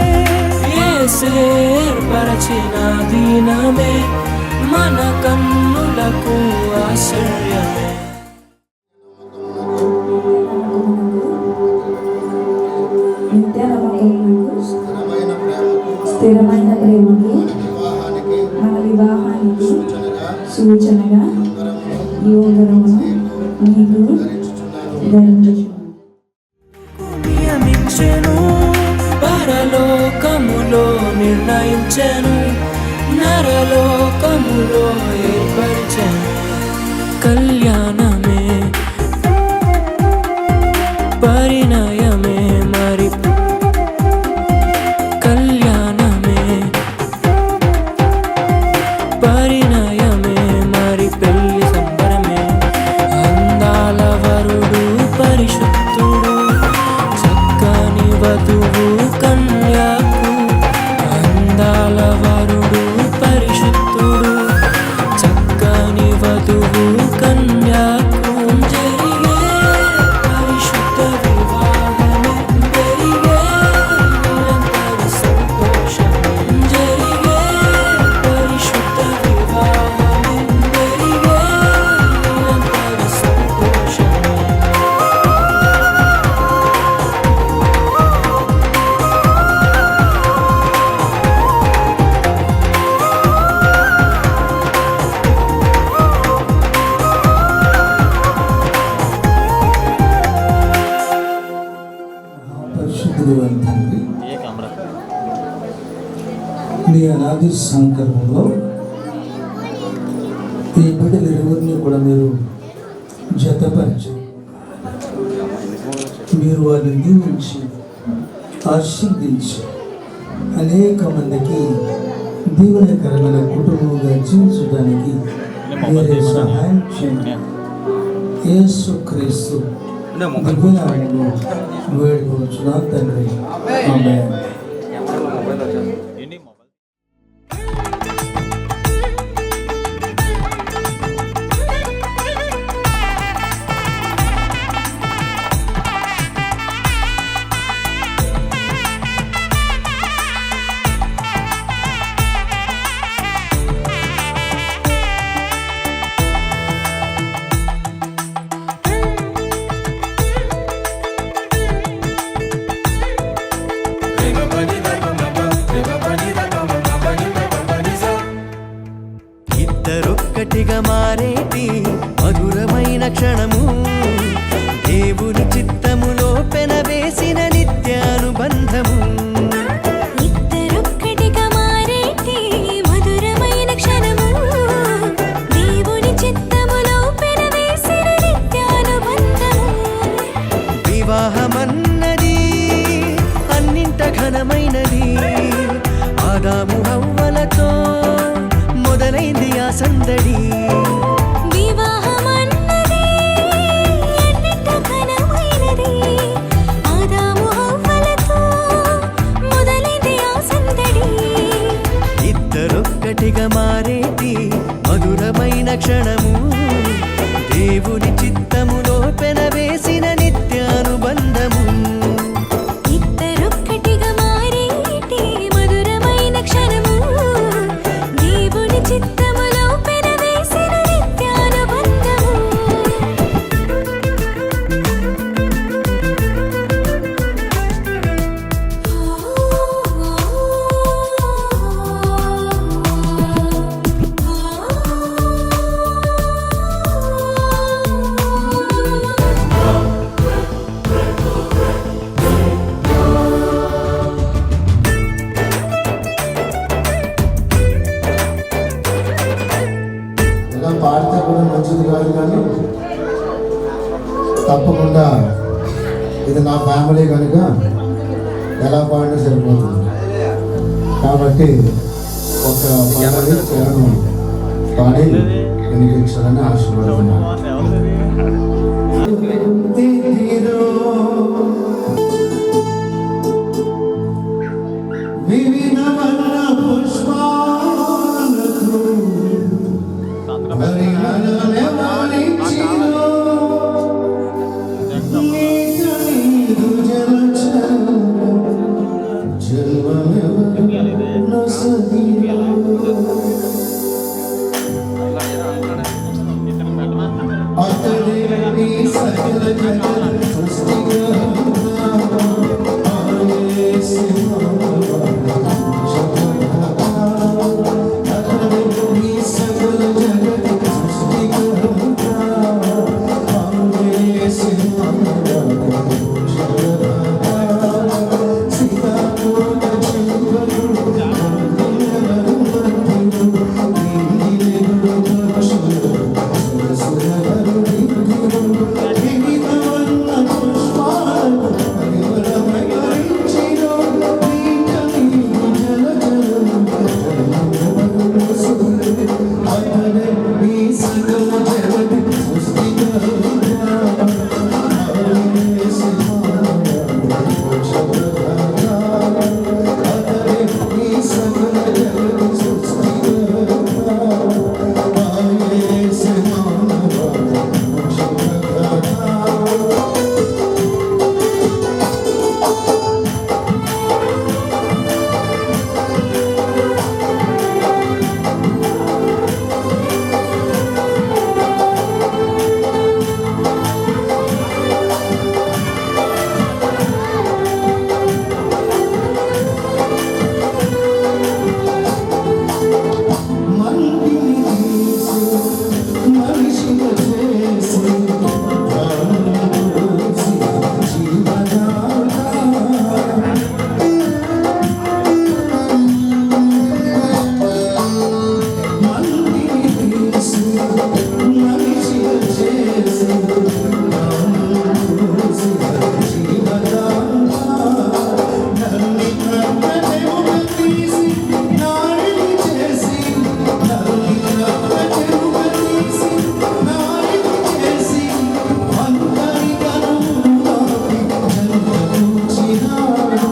ఏర్పరచిన దీనమే మన కన్నులకు ఆశ్చర్యమే.
నిత్య నమ్మకమునకు
స్థిరమైన ప్రేమకు
స్థిరమైన ప్రేమకు
వివాహానికి
మన వివాహానికి
సూచనగా
సూచనగా
ఉంగరమును
ఈ ఉంగరమును మీకు
ధరించుచున్నాను.
ధరించుచున్నాను.
నియమించెను, పరలోకములో నిర్ణయించెను, నరలోకములో ఏర్పరిచెను. కళ్యాణమే పరిణయమే మరి కళ్యాణమే పరిణయమే మరి పెళ్లి సంబరమే. అందాల వరుడు పరిశుద్ధుడు, చక్కని వధువు కన్యకు. అందాల వరుడు పరిశుద్ధుడు, చక్కని వధువు కన్యకు. జరిగే పరిశుద్ధ వివాహమే, జరిగే నిరంతర సంతోషమే. జరిగే పరిశుద్ధ వివాహమే, జరిగే నిరంతర సంతోషమే.
పరిశుద్ధుడు తండ్రి, మీ అనాది సంకల్పంలో ఈ బిడ్డలు ఇరువురిని కూడా మీరు జతపరిచి మీరు వారిని దీవించి ఆశీర్దించి అనేక మందికి దీవెనకరమైన కుటుంబంగా జీవించడానికి మీరే సహాయం చేయండి. యేసుక్రీస్తు దివ్యనామములో వేడుకొనుచున్నాను తండ్రి. ఆమేన్.
Bye. ఇద్దరొక్కటిగా మారేటి మధురమైన క్షణము దేవుని చిత్తములో పెనవేసిన నిత్యానుబంధము.
ఇద్దరొక్కటిగా మారేటి మధురమైన క్షణము దేవుని చిత్తములో పెనవేసిన నిత్యానుబంధము.
ఇలా పాడితే కూడా మంచిది కాదు, కానీ తప్పకుండా ఇది నా ఫ్యామిలీ కనుక ఎలా పాడినా సరిపోతుంది. కాబట్టి ఒక పల్లవి చరణం పాడి వినిపించాలని ఆశీర్వదిస్తున్నాను. వివిధ వర్ణ పుష్పాలకు హరిహరలే వాలించిరో, నీకు నీదు జలచరము జన్మమెవరు నొసగిరో. అతడే నీ సకల జగత్ సృష్టికర్త, ఆయనే సింహాసనవాస. అతడే నీ సకల జగత్ సృష్టికర్త, ఆయనే సింహాసనవాస. సీతాకోట చెంపలు దినవరు మధ్యలు నీలిగుడు పక్షులు సురసురవరు దిక్కులు వివిధ వర్ణ పుష్పాలు పరిమళమై వరించిరో, నీట నీవు జలచరము జన్మమెవరు నొసగిరో. అతడే నీ సకల జగత్ సృష్టికర్త, ఆయనే సింహాసనవాస. అతడే నీ సకల జగత్ సృష్టికర్త, ఆయనే సింహాసనవాస. మంటిని తీసి మనిషిగా చేసి ప్రాణం పోసి జీవదాత. మంటిని తీసి మనిషిగా చేసి ప్రాణం పోసి జీవదాత. నన్ను కర్మదేవుడు తీసి నాడిని చేసి, నన్ను కర్మదేవుడు తీసి నాడిని చేసి, అంతరి గణము నాపి జన్మకూర్చినాడు,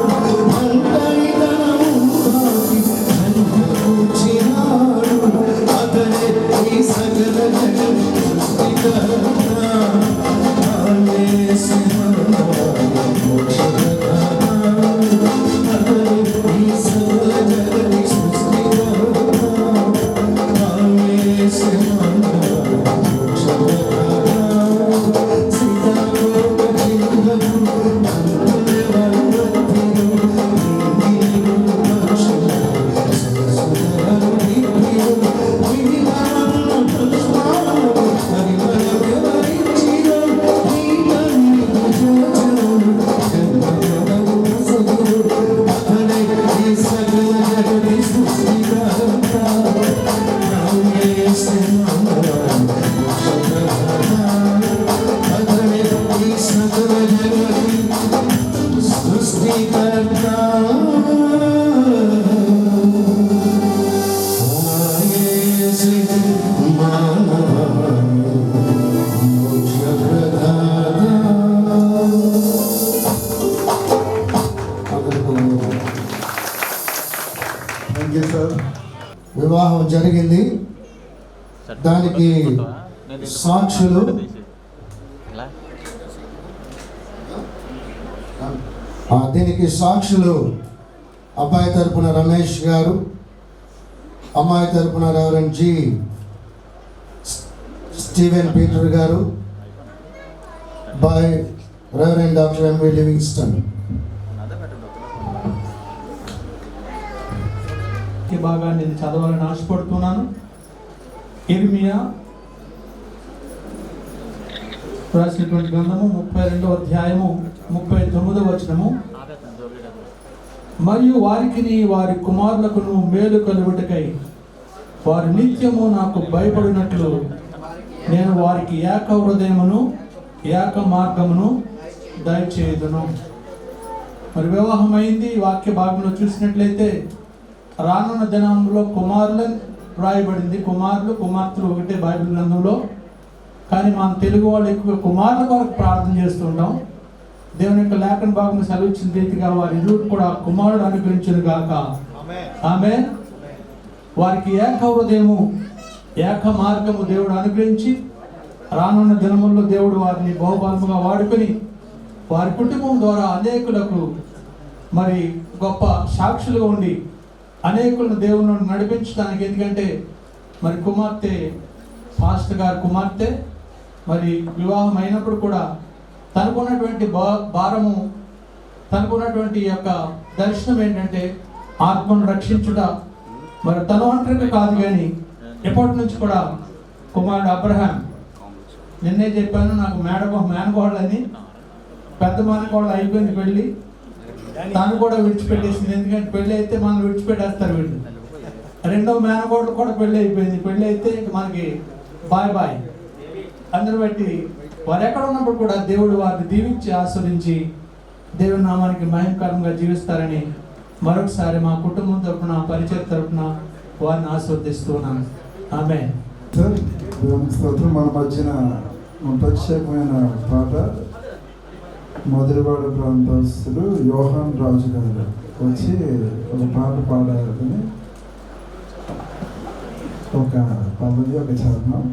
అంతరి గణము నాపి జన్మకూర్చినాడు. అతడే ఈ సకల జగత్ సృష్టికర్త, ఆయనే సింహాసనవాస. అతడే ఈ సకల జగత్ సృష్టికర్త, ఆయనే సింహాసనవాస. సీతాకోట చెంపలు దినవరు మధ్యలు నీలిగుడు పక్షులు సురసురవరు దిక్కులు వివిధ వర్ణ పుష్పాలు పరిమళమై వరించిరో, నీట నీవు జలచరము జన్మమెవరు నొసగిరో. అతడే ఈ సకల జగత్ సృష్టికర్త, ఆయనే సింహాసనవాస. అతడే ఈ సకల జగత్ సృష్టికర్త, ఆయనే వివాహం జరిగింది. దానికి సాక్షులు అబ్బాయి తరపున రమేష్ గారు, అమ్మాయి తరపున రెవరెండ్ జి స్టీవెన్ పీటర్ గారు, by reverend doctor M V Livingston.
ఈ భాగాన్ని నేను చదవాలని ఆశపడుతున్నాను. ఇర్మియా రాసినటువంటి గ్రంథము 32వ అధ్యాయము 39వ వచనము. మరియు వారికి వారి కుమారులకు మేలు కలుగుటకై వారు నిత్యము నాకు భయపడినట్లు నేను వారికి ఏక హృదయమును ఏక మార్గమును దయచేయుదును. మరి వివాహం అయింది. వాక్య భాగంలో చూసినట్లయితే రానున్న దినంలో కుమారులని రాయబడింది. కుమారులు కుమార్తెలు ఒకటే బైబిల్ గ్రంథంలో. కానీ మనం తెలుగు వాళ్ళు ఎక్కువ కుమారుల కొరకు ప్రార్థన చేస్తుంటాం. దేవుని యొక్క లేఖన భాగం సెలవిచ్చిన రీతిగా వారి ఇరువురు కూడా కుమారుడు అనుగ్రహించును గాక. ఆమేన్. వారికి ఏక హృదయము ఏక మార్గము దేవుడు అనుగ్రహించి రానున్న దినముల్లో దేవుడు వారిని బహుబలముగా వాడుకొని వారి కుటుంబం ద్వారా అనేకులకు మరి గొప్ప సాక్షులుగా ఉండి అనేకులను దేవుని నడిపించడానికి. ఎందుకంటే మరి కుమార్తె పాస్టర్ గారి కుమార్తె మరి వివాహం అయినప్పుడు కూడా తనకున్నటువంటి భారము, తనకున్నటువంటి యొక్క దర్శనం ఏంటంటే ఆత్మను రక్షించుట. మరి తన ఒంటరిగా కాదు, కానీ ఎప్పటి నుంచి కూడా కుమారుడు అబ్రహాం, నిన్నే చెప్పాను నాకు మేనకోడలని, పెద్ద మేనకోడలు అయిపోయింది పెళ్ళి, తను కూడా విడిచిపెట్టేసింది. ఎందుకంటే పెళ్ళి అయితే మనం విడిచిపెట్టేస్తారు వీళ్ళు. రెండవ మేనకోడలు కూడా పెళ్ళి అయిపోయింది. పెళ్ళి అయితే మనకి బాయ్ బాయ్. అందరూ బట్టి వారు ఎక్కడ ఉన్నప్పుడు కూడా దేవుడు వారిని దీవించి ఆస్వాదించి దేవుని నామానికి మహిమకరంగా జీవిస్తారని మరొకసారి మా కుటుంబం తరపున పరిచయ తరపున వారిని ఆస్వాదిస్తున్నాను. ఆమేన్.
మన మధ్యన ప్రత్యేకమైన పాట మధురవాడ ప్రాంతస్తులు యోహాన్ రాజు గారు వచ్చి ఒక పాట పాడారని ఒక పల్లవి ఒక చరణం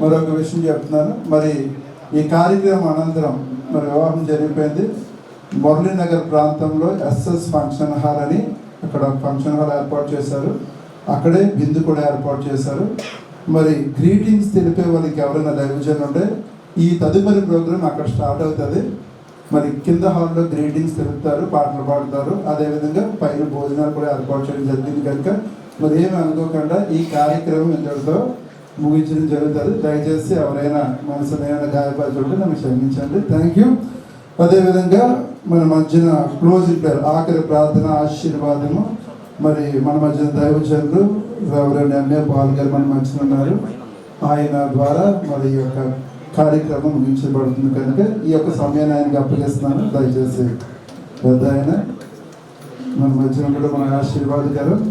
మరొక విషయం చెప్తున్నాను. మరి ఈ కార్యక్రమం అనంతరం మరి వివాహం జరిగిపోయింది. మురళీనగర్ ప్రాంతంలో ఎస్ఎస్ ఫంక్షన్ హాల్ అని అక్కడ ఫంక్షన్ హాల్ ఏర్పాటు చేశారు. అక్కడే బిందు కూడా ఏర్పాటు చేశారు. మరి గ్రీటింగ్స్ తెలిపే వాళ్ళకి ఎవరైనా దైవజనులు ఉంటే ఈ తదుపరి ప్రోగ్రాం అక్కడ స్టార్ట్ అవుతుంది. మరి కింద హాల్లో గ్రీటింగ్స్ తెలుపుతారు, పాటలు పాడతారు. అదేవిధంగా పైన భోజనాలు కూడా ఏర్పాటు చేయడం జరిగింది. కనుక మరి ఏమి అనుకోకుండా ఈ కార్యక్రమం ఇంతటితో ముగించడం జరుగుతుంది. దయచేసి ఎవరైనా మనసులో ఏమైనా గాయపడుతుంటే నన్ను క్షమించండి. Thank you. అదేవిధంగా మన మధ్యన క్లోజింగ్ ప్రేయర్, ఆఖరి ప్రార్థన ఆశీర్వాదము. మరి మన మధ్యన దైవజనులు రెవరెండ్ ఎంఏ పాల్ గారు మన మధ్యన ఉన్నారు. ఆయన ద్వారా మరి ఈ యొక్క కార్యక్రమం ముగించబడుతుంది. కనుక ఈ యొక్క సమయాన్ని ఆయనకి అప్పగిస్తున్నాను. దయచేసి పెద్ద ఆయన మన మధ్యన కూడా మన ఆశీర్వాదకరం.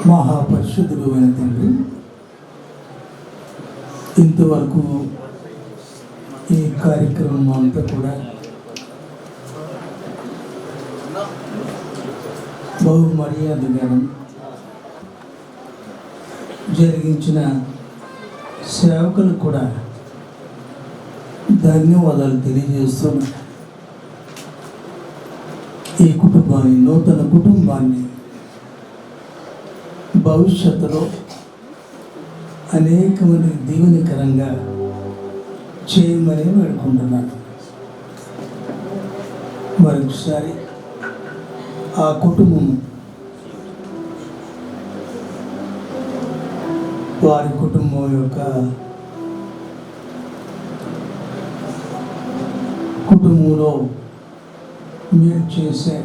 మహాపరిశుద్ధుడు అయిన తండ్రి, ఇంతవరకు ఈ కార్యక్రమం అంతా కూడా బహు మర్యాదగా జరిగించిన సేవకులు కూడా ధన్యవాదాలు తెలియజేస్తున్నాను. ఈ కుటుంబాన్ని, నూతన కుటుంబాన్ని భవిష్యత్తులో అనేక మంది దీవెనకరంగా చేయమని వేడుకుంటున్నాను. మరొకసారి ఆ కుటుంబం వారి కుటుంబం యొక్క కుటుంబంలో మీరు చేసే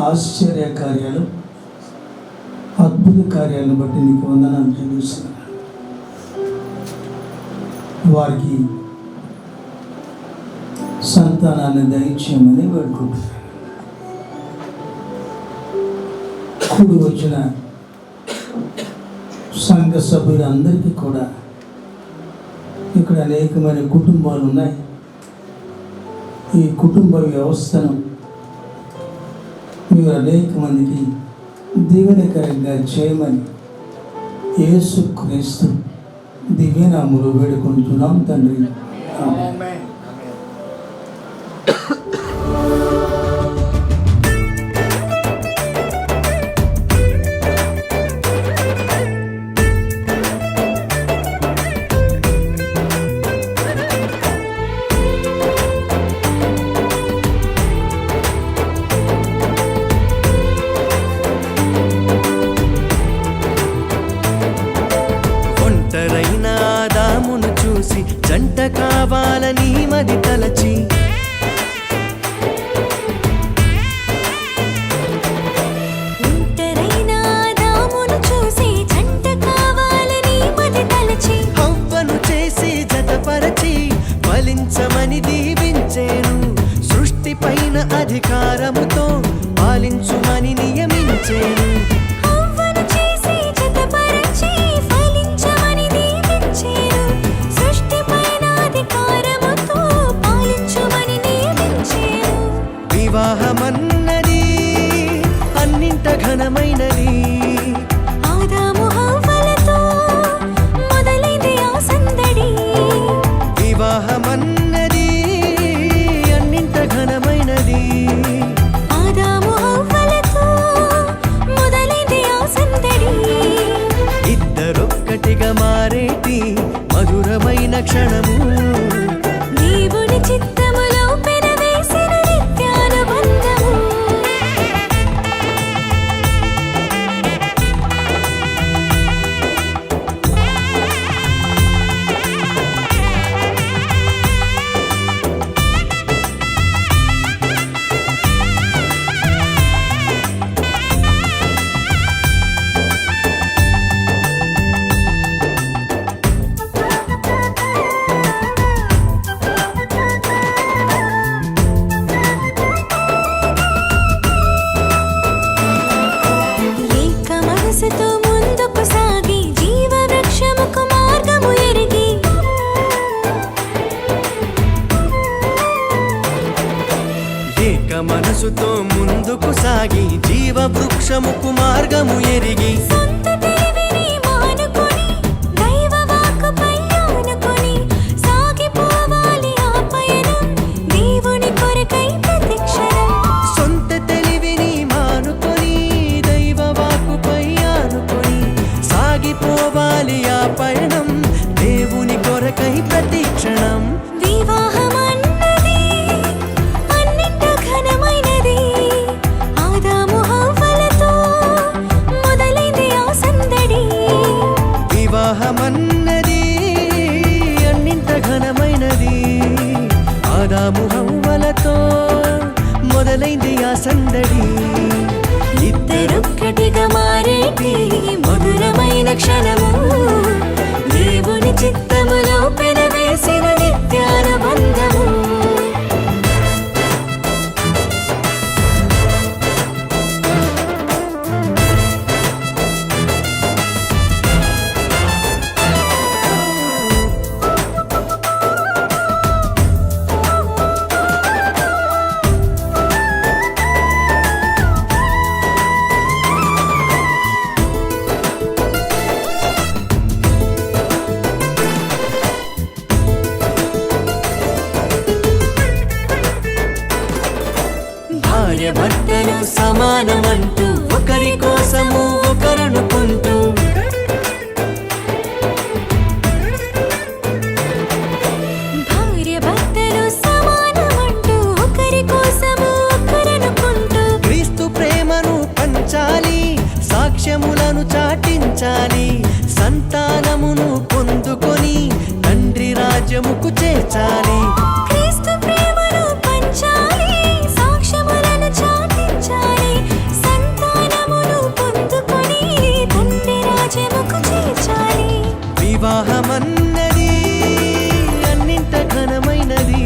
ఆశ్చర్య కార్యాలు, అద్భుత కార్యాలను బట్టి నీకు వందనాలు చెల్లిస్తున్నాను. వారికి సంతానాన్ని దయచేయమని వేడుకుంటున్నాను. కూడి వచ్చిన సంఘ సభ్యులందరికీ కూడా, ఇక్కడ అనేకమైన కుటుంబాలు ఉన్నాయి, ఈ కుటుంబ వ్యవస్థను మీరు అనేక మందికి దీవెనకరంగా చేయమని యేసుక్రీస్తు దివ్యనామములో వేడుకుంటున్నాం తండ్రి. ఆమేన్.
జంట కావాలని మది తలచి,
ఒంటరైన ఆదామును చూసి జంట కావాలని మది తలచి,
హవ్వను చేసి జతపరచి ఫలించమని దీవించేను. సృష్టిపైన అధికారముతో పాలించుమని నియమించేను.
హవ్వను చేసి జతపరచి ఫలించమని దీవించేను. సృష్టిపైన అధికారముతో పాలించుమని నియమించేను.
వివాహమన్నది అన్నింట ఘనమైనది.
ఆదాము హవ్వలతో మొదలైంది ఆ సందడి.
వివాహమన్నది అన్నింట ఘనమైనది.
ఆదాము హవ్వలతో మొదలైంది ఆ సందడి.
ఇద్దరొక్కటిగా మారేటి మధురమైన క్షణము,
దేవుని చిత్తములో పెనవేసిన నిత్యానుబంధము. ఏక మనసుతో ముందుకు సాగి జీవవృక్షముకు మార్గము ఎరిగి,
ఏక మనసుతో ముందుకు సాగి జీవవృక్షముకు మార్గము ఎరిగి,
సొంత తెలివిని మానుకొని దైవ వాక్కుపై ఆనుకొని సాగిపోవాలి ఆ పయనం దేవుని కొరకై ప్రతిక్షణం.
సొంత తెలివిని మానుకొని దైవ వాక్కుపై ఆనుకొని సాగిపోవాలి ఆ పయనం దేవుని కొరకై ప్రతిక్షణం.
వివాహమన్నది అన్నింట ఘనమైనది. ఆదాము హవ్వలతో మొదలైంది ఆ సందడి.
వివాహమన్నది అన్నింట ఘనమైనది. ఆదాము హవ్వలతో మొదలైంది ఆ సందడి.
ఇద్దరొక్కటిగా మారేటి మధురమైన క్షణము, దేవుని చిత్తములో పెనవేసిన నిత్యానుబంధము.
సాక్ష్యములను చాటించాలి. సంతానమును పొందుకొని తండ్రి రాజ్యముకు చేర్చాలి.
క్రీస్తు ప్రేమను పంచాలి, సాక్ష్యములను చాటించాలి. సంతానమును పొందుకొని తండ్రి రాజ్యముకు చేర్చాలి.
వివాహమన్నది అన్నింట ఘనమైనది.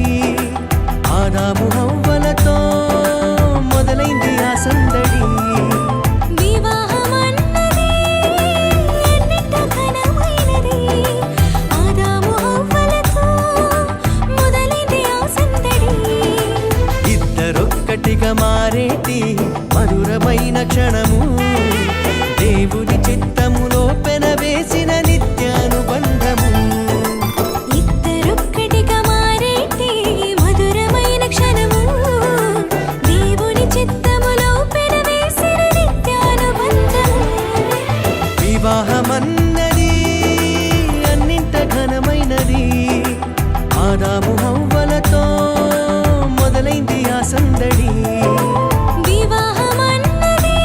ఆదాము హవ్వలతో మొదలైంది ఆ సందడి.
వివాహమన్నది అన్నింట ఘనమైనది. ఆదాము హవ్వలతో మొదలైంది ఆ సందడి.
ఇద్దరొక్కటిగా మారేటి మధురమైన క్షణము. దేవుని చిత్తములో పెనవేసిన నిత్యానుబంధము.
ఇద్దరొక్కటిగా మారేటి మధురమైన క్షణము. దేవుని చిత్తములో పెనవేసిన నిత్యానుబంధము.
వివాహమన్నది అన్నింట ఘనమైనది. ఆదాము హవ్వలతో మొదలైంది ఆ సందడి.
వివాహమన్నది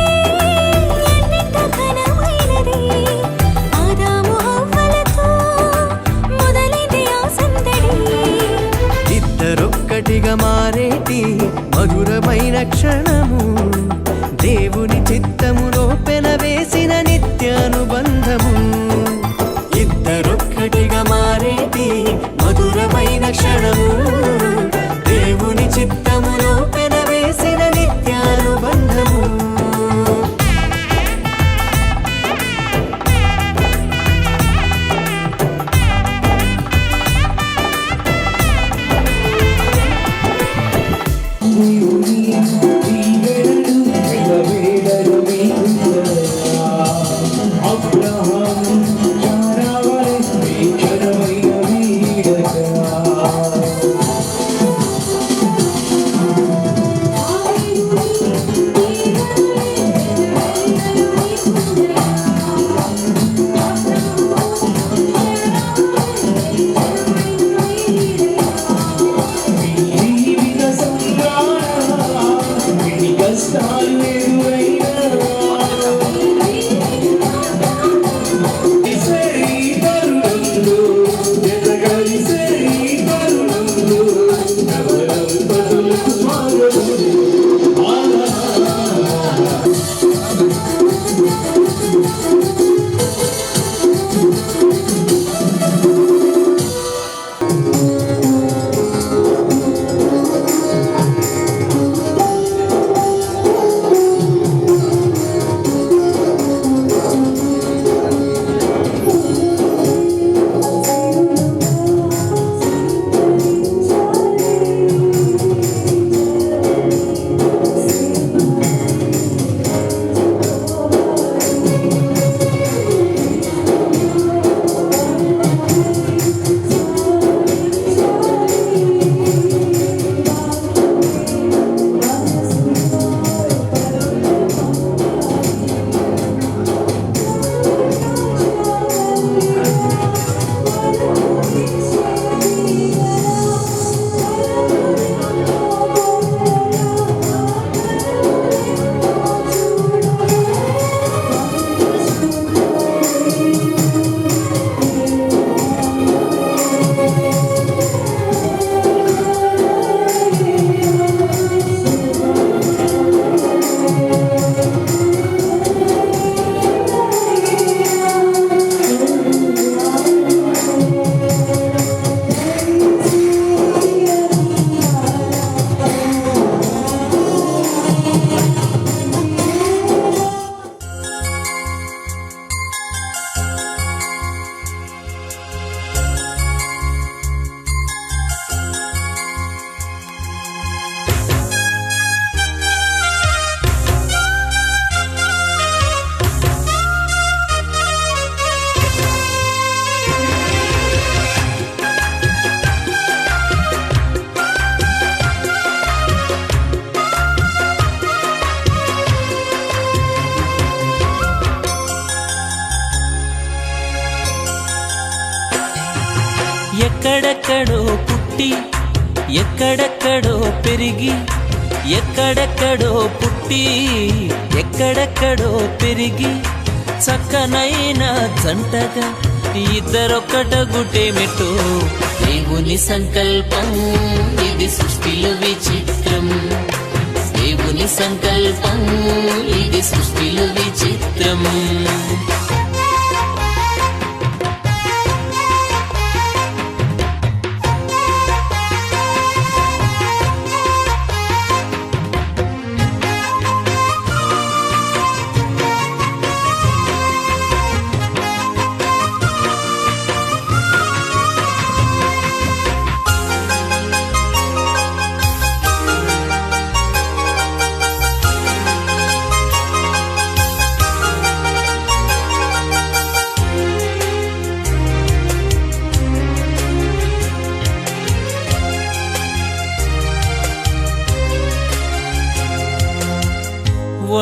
అన్నింట ఘనమైనది. ఆదాము హవ్వలతో మొదలైంది ఆ సందడి.
ఇద్దరొక్కటిగా మారేటి మధురమైన క్షణము. దేవుని చిత్తములో పెనవేసిన నిత్యానుబంధము. ఇద్దరొక్కటిగా మారేటి మధురమైన క్షణము. దేవుని చిత్తములో పెనవేసిన నిత్యానుబంధము.
ఎక్కడెక్కడో పుట్టి ఎక్కడెక్కడో పెరిగి ఎక్కడెక్కడో పుట్టి ఎక్కడెక్కడో పెరిగి చక్కనైన జంటగా ఇద్దరొక్కటగుటేమిటో దేవుని సంకల్పం ఇది సృష్టిలో విచిత్రం. దేవుని సంకల్పం ఇది సృష్టిలో విచిత్రం.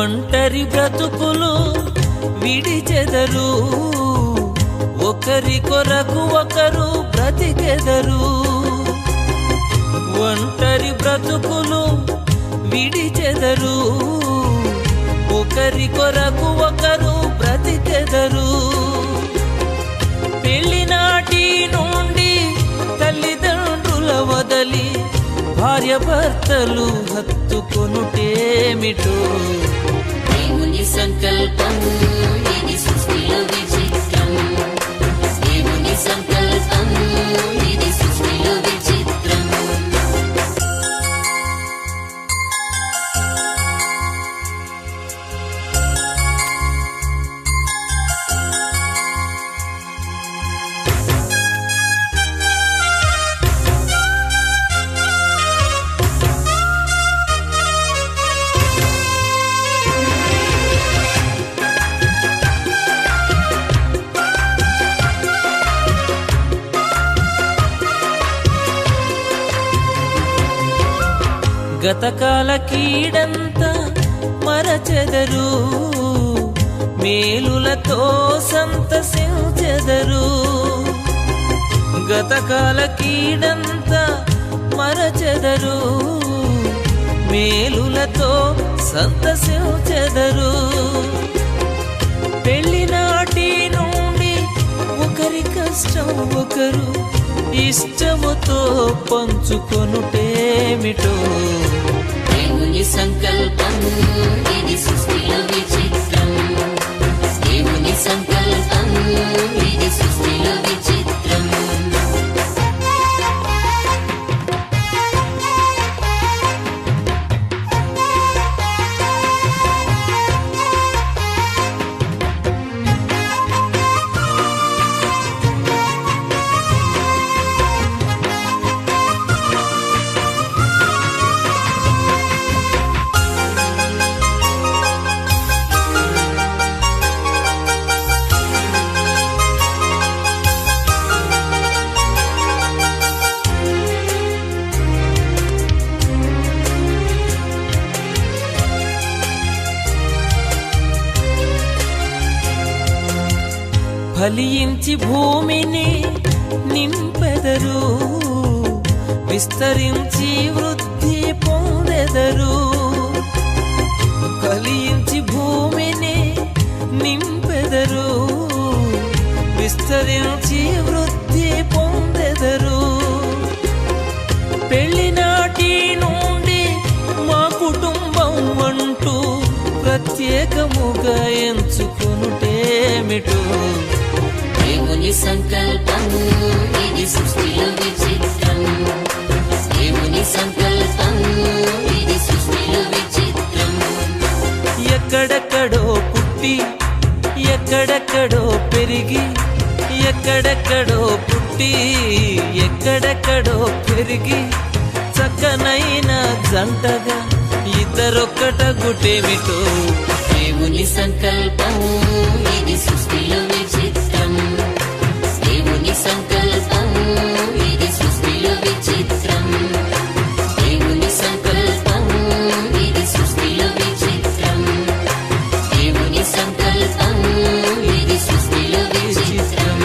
ఒంటరి బ్రతుకులు విడిచెదరు, ఒకరి కొరకు ఒకరు బ్రతికెదరు. ఒంటరి బ్రతుకులు విడిచెదరు, ఒకరి కొరకు ఒకరు బ్రతికెదరు. పెళ్లినాటి నుండి తల్లిదండ్రుల వదలి భార్య భర్తలు హత్తుకొనుటేమిటో దేవుని సంకల్పం ఇది సృష్టిలో విచిత్రం. దేవుని సంకల్పం ఇది సృష్టిలో విచిత్రం. గతకాల కీడంతా మరచెదరు, మేలులతో సంతసించెదరు. గతకాల కీడంతా మరచెదరు, మేలులతో సంతసించెదరు. పెళ్లినాటి నుండి ఒకరి కష్టం ఒకరు ఇష్టముతో పంచుకొనుటేమిటో దేవుని సంకల్పం ఇది సృష్టిలో విచిత్రం. దేవుని సంకల్పం ఇది సృష్టిలో విచిత్రం. ఫలించి భూమిని నింపెదరు, విస్తరించి వృద్ధి పొందెదరు. ఫలించి భూమిని నింపెదరు, విస్తరించి వృద్ధి పొందెదరు. పెళ్లినాటి నుండి మా కుటుంబం అంటూ ప్రత్యేకముగా ఎంచుకొనుటేమిటో దేవుని సంకల్పం ఇది సృష్టిలో విచిత్రం. దేవుని సంకల్పం ఇది సృష్టిలో విచిత్రం. ఎక్కడెక్కడో పుట్టి ఎక్కడెక్కడో పెరిగి, ఎక్కడెక్కడో పుట్టి ఎక్కడెక్కడో పెరిగి చక్కనైన జంటగా ఇద్దరొక్కటగుటేమిటో దేవుని సంకల్పం ఇది సృష్టిలో విచిత్రం. దేవుని సంకల్పం ఇది సృష్టిలో విచిత్రం. దేవుని సంకల్పం ఇది సృష్టిలో విచిత్రం. దేవుని సంకల్పం ఇది సృష్టిలో విచిత్రం.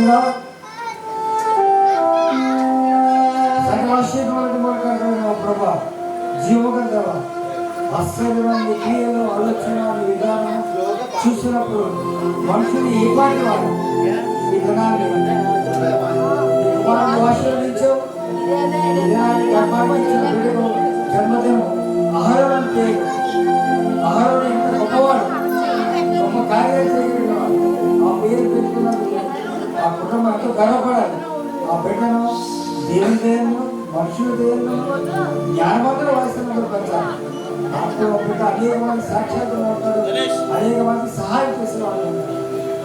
స్తోత్రంగా సకల ఆశీర్వాదాలకు మూలకారమైన ప్రభా, జీవగల దేవ, ఆశ్చర్యమైన క్రియలు, ఆలోచన, విధానం చూసినప్పుడు మనుషులు ఏ పాటి వారు ఈ దినాన్ని కుమారుడు ఆశీర్వదించావు. ఈ దినాన్ని గర్భాన్నించిన బిడ్డకు జన్మదినం ఆహారం అంటే ఆహారం ఎంత గొప్పవాడు, గొప్ప కార్యాలు చేయగలిగినవాడు. ఆ పేరు పెట్టుకున్నందుకు ఆ కుటుంబం ఎంతో గర్వపడాలి. ఆ బిడ్డను దేవుని దేవును, మనుషుల దేవును, జ్ఞానవంతుల వయసులో పెంచాలి. అప్పుడు బిడ్డ అనేక మంది సాక్షాత్తులు ఉంటాడు, అనేక మంది సహాయం చేసిన వాళ్ళు ఉంటారు.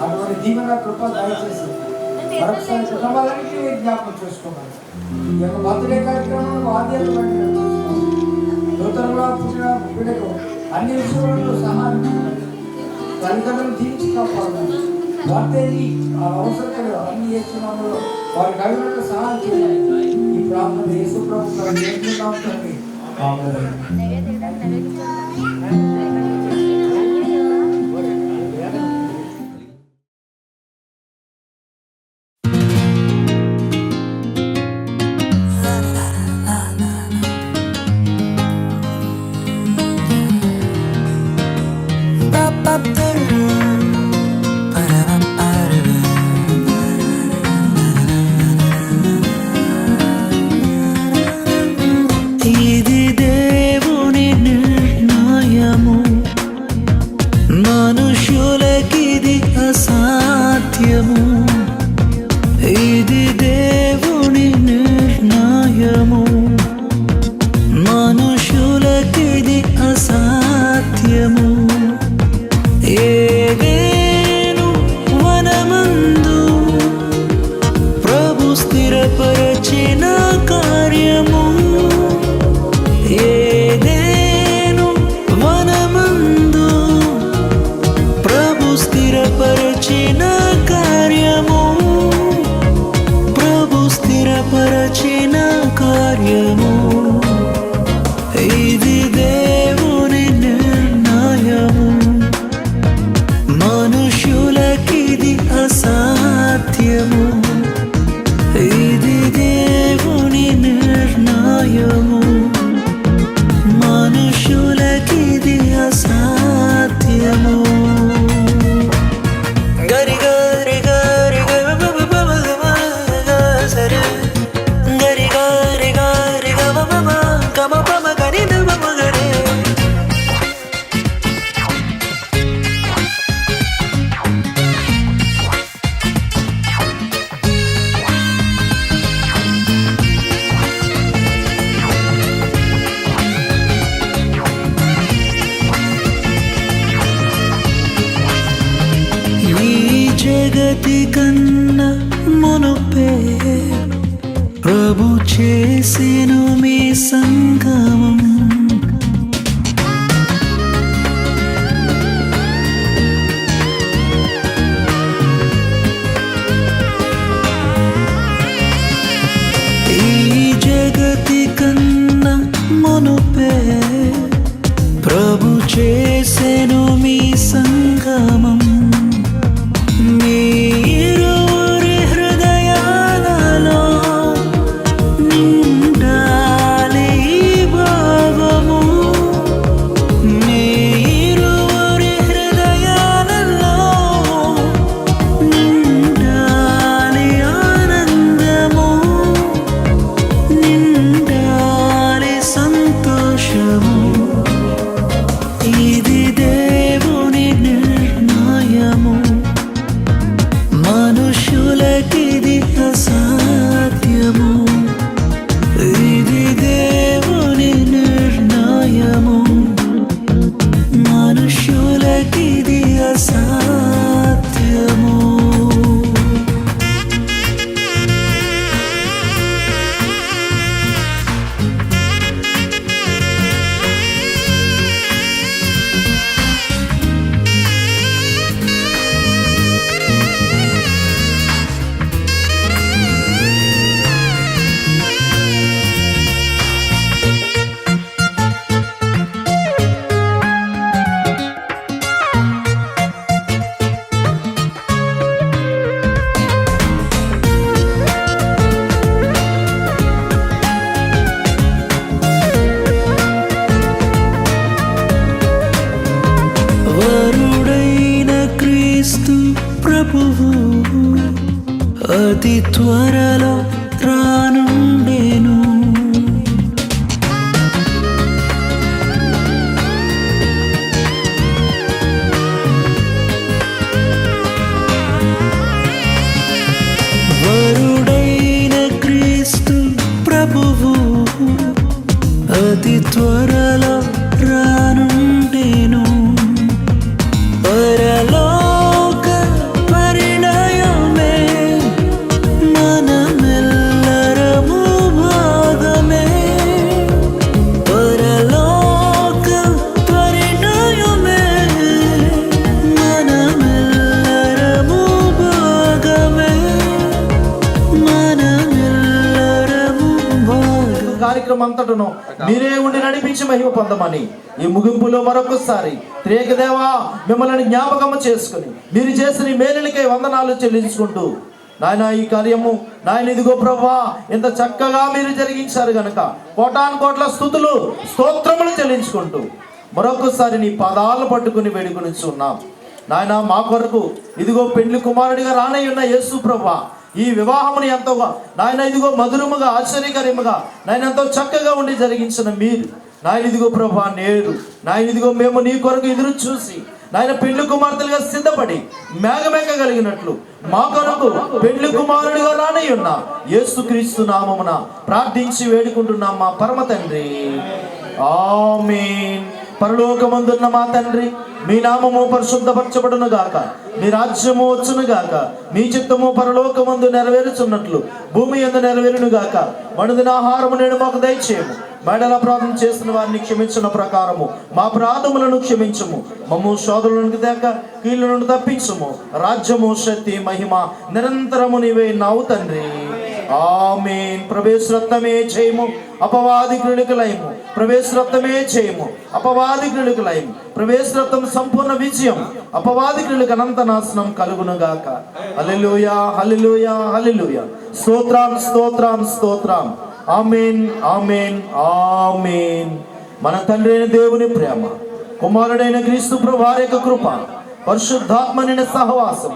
అటువంటి దీవెన కృప దయచేసి మరొకసారి కుటుంబాలన్నింటినీ జ్ఞాపకం చేసుకోవాలి. ఈ యొక్క బర్త్డే కార్యక్రమం వాద్యాలు నూతనంగా పుట్టిన బిడ్డకు అన్ని విషయాలలో సహాయం తల్లిదండ్రులను తీర్చి కాపాడాలి. వార్తేది ఆ అవసరం అన్ని చేస్తున్నాము, వారి కవిలో సహాయం చేయాలి. ఈ ప్రాంతం యేసు ప్రభుత్వం చేస్తున్నాం తండ్రి.
ఇది దేవుని నిర్ణయము, మనుషులకిది అసాధ్యము. ఇది దేవుని నిర్ణయము, మనుషులకిది అసాధ్యము. ఏదేను వనమందు ప్రభు స్థిరపరచిన కార్యము, ఏదేను వనమందు ప్రభు స్థిరపరచిన కార్యము, ప్రభు స్థిరపరచిన కార్యము. ఇది దేవుని నిర్ణయము, మనుషులకిది అసాధ్యము. ఇది దేవుని నిర్ణయము, మనుషులకిది అసాధ్యము. గరి గరి గరి సరే గరి గరి గరి గమ పమ గరి గరే. జగతి కన్నా మునుపే ప్రభు చేసెను మీ సంగమం. ఈ జగతి కన్నా మునుపే ప్రభు చేసెను మీ సంగమం. మీరురి హృదయాలలో నిండాలి త్వరలో రానుండెను. వరుడైన క్రీస్తు ప్రభువు అతి త్వరలో రానుండెను. పరలోక పరిణయమే మనమెల్లరము భాగమే. పరలోక పరిణయమే మనమెల్లరము భాగమే. మనమెల్లరము భాగమే.
కార్యక్రమం అంతటను మీరే ఉండి నడిపించి మహిమ పొందమని ఈ ముగింపులో మరొకసారి త్రియేక దేవా మిమ్మల్ని జ్ఞాపకము చేసుకుని మీరు చేసిన ఈ మేలులకై వందనాలు చెల్లించుకుంటూ నాయన ఈ కార్యము నాయన ఇదిగో ప్రభువా ఇంత చక్కగా మీరు జరిగించారు గనక కోటాను కోట్ల స్తుతులు స్తోత్రములు చెల్లించుకుంటూ మరొకసారి నీ పాదాలు పట్టుకుని వేడుకొనిచున్నాం. నాయన మా కొరకు ఇదిగో పెండ్లి కుమారుడిగా రానయ్యున్న యేసు ప్రభువా ఈ వివాహముని ఎంతో నాయన ఇదిగో మధురముగా ఆశ్చర్యకరముగా నాయన ఎంతో చక్కగా ఉండి జరిగించిన మీరు నాయన ఇదిగో ప్రభా నేడు నాయన ఇదిగో మేము నీ కొరకు ఎదురు చూసి నాయన పెండ్లి కుమార్తెలుగా సిద్ధపడి మేఘమెక్కగలిగినట్లు మా కొరకు పెండ్లి కుమారుడిగా రానయ్యున్న యేసుక్రీస్తు నామమున ప్రార్థించి వేడుకుంటున్నాం మా పరమ తండ్రి. ఆమేన్. పరలోకమందున్న మా తండ్రి మీ నామము పరిశుద్ధపరచబడును గాక, మీ రాజ్యము వచ్చును గాక, మీ చిత్తము పరలోకమందు నెరవేరుచున్నట్లు భూమి యందు నెరవేరును గాక. మనుదిన ఆహారము నేడు మాకు దయచేయము. మేడల అపరాధం చేసిన వారిని క్షమించిన ప్రకారము మా అపరాధములను క్షమించము. మమ్ము శోధనలకు తేక కీళ్ళ నుండి తప్పించము. రాజ్యము శక్తి మహిమ నిరంతరము నీవే నావు తండ్రి. ఆమేన్. ప్రవేశ రక్తమే చేయము అపవాది క్రీడకులయము. ప్రవేశ రక్తమే చేయము అపవాది క్రీడకులయము. ప్రవేశ రక్తం సంపూర్ణ విజయం అపవాది క్రీడకు అనంత నాశనం కలుగును గాక. హల్లెలూయా హల్లెలూయా హల్లెలూయా. స్తోత్రం స్తోత్రం స్తోత్రం. ఆమేన్ ఆమేన్ ఆమేన్. మన తండ్రి అయిన దేవుని ప్రేమ, కుమారుడైన క్రీస్తు ప్రభువు వారి యొక్క కృప, పరిశుద్ధాత్మని సహవాసం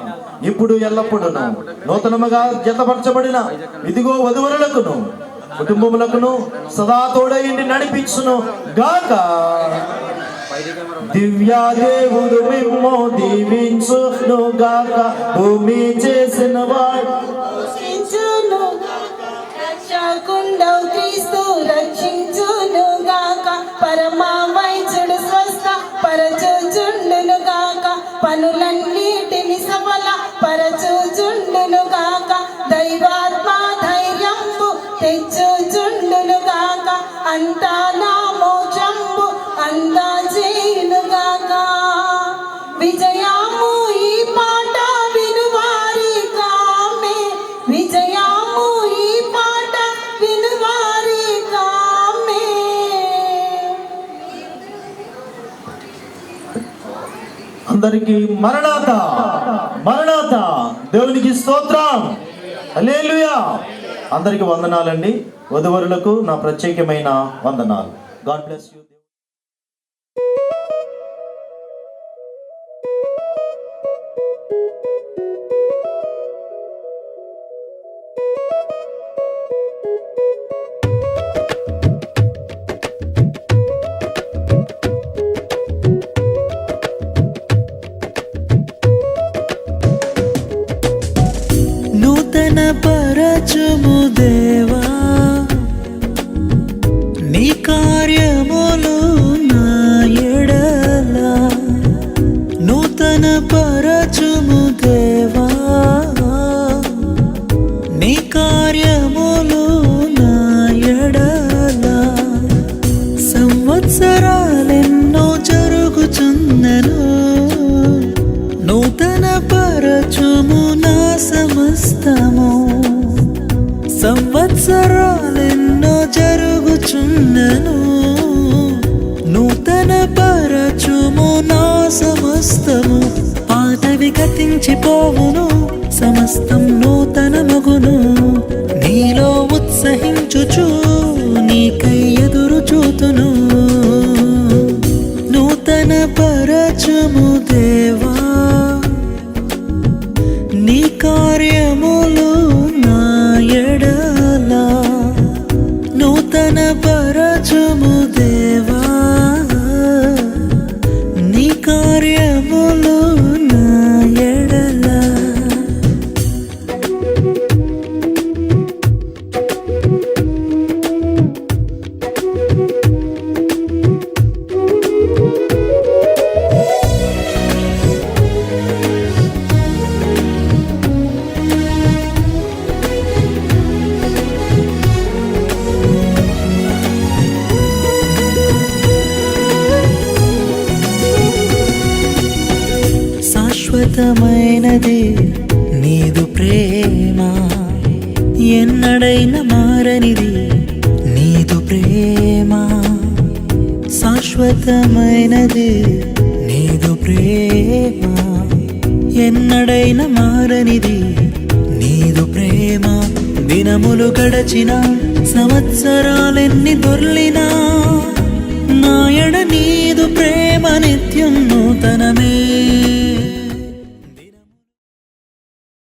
ఇప్పుడు ఎల్లప్పుడూను నూతనముగా జతపరచబడిన ఇదిగో వధువరులకును కుటుంబములకును సదా తోడైండి నడిపించును గాక. దివ్యా దేవుడు మిమ్ము దీవించును గాక. భూమి చేసిన వాడు
రక్షకుండవు క్రీస్తు రక్షించును గాక. పరమా వైద్యుడు స్వస్థ పరచుచుండును గాక. పనులన్నిటిని సఫల పరచుచుండును గాక. దైవాత్మ ధైర్యంబు తెచ్చుచుండును గాక. అంతా నా మోక్షంబు అంతా చేయును గాక. విజయము ఈ పాట వినువారి కామే. విజయము ఈ పాట వినువారి కామే.
అందరికీ మరణాత మరణాత. దేవునికి స్తోత్రం. హల్లెలూయా. అందరికీ వందనాలండి. వధువరులకు నా ప్రత్యేకమైన వందనాలు. God bless you.
నూతన పరచుము దేవా నీ కార్యములు నా ఎడల. నూతన పరచుము దేవా నీ కార్యములు నా ఎడల. సంవత్సరాలెన్నో జరుగుచున్నను నూతన పరచుము నా సమస్తము. సంవత్సరాలెన్నో జరుగుచున్నను నూతన పరచుము నా సమస్తము. పాతవి గతించిపోవును సమస్తం నూతన మగును. నీలో ఉత్సహించుచు నీకై ఎదురు చూతును. నూతన పరచుము దేవా నీ కార్యములు నా శాశ్వతమైనది నీదు ప్రేమ, ఎన్నడైన మారనిది నీదు ప్రేమ. శాశ్వతమైనది నీదు ప్రేమ, ఎన్నడైన మారనిది నీదు ప్రేమ. దినములు గడచిన సంవత్సరాలెన్ని దొర్లినా నాయడ నీదు ప్రేమ నిత్యం నూతనమే.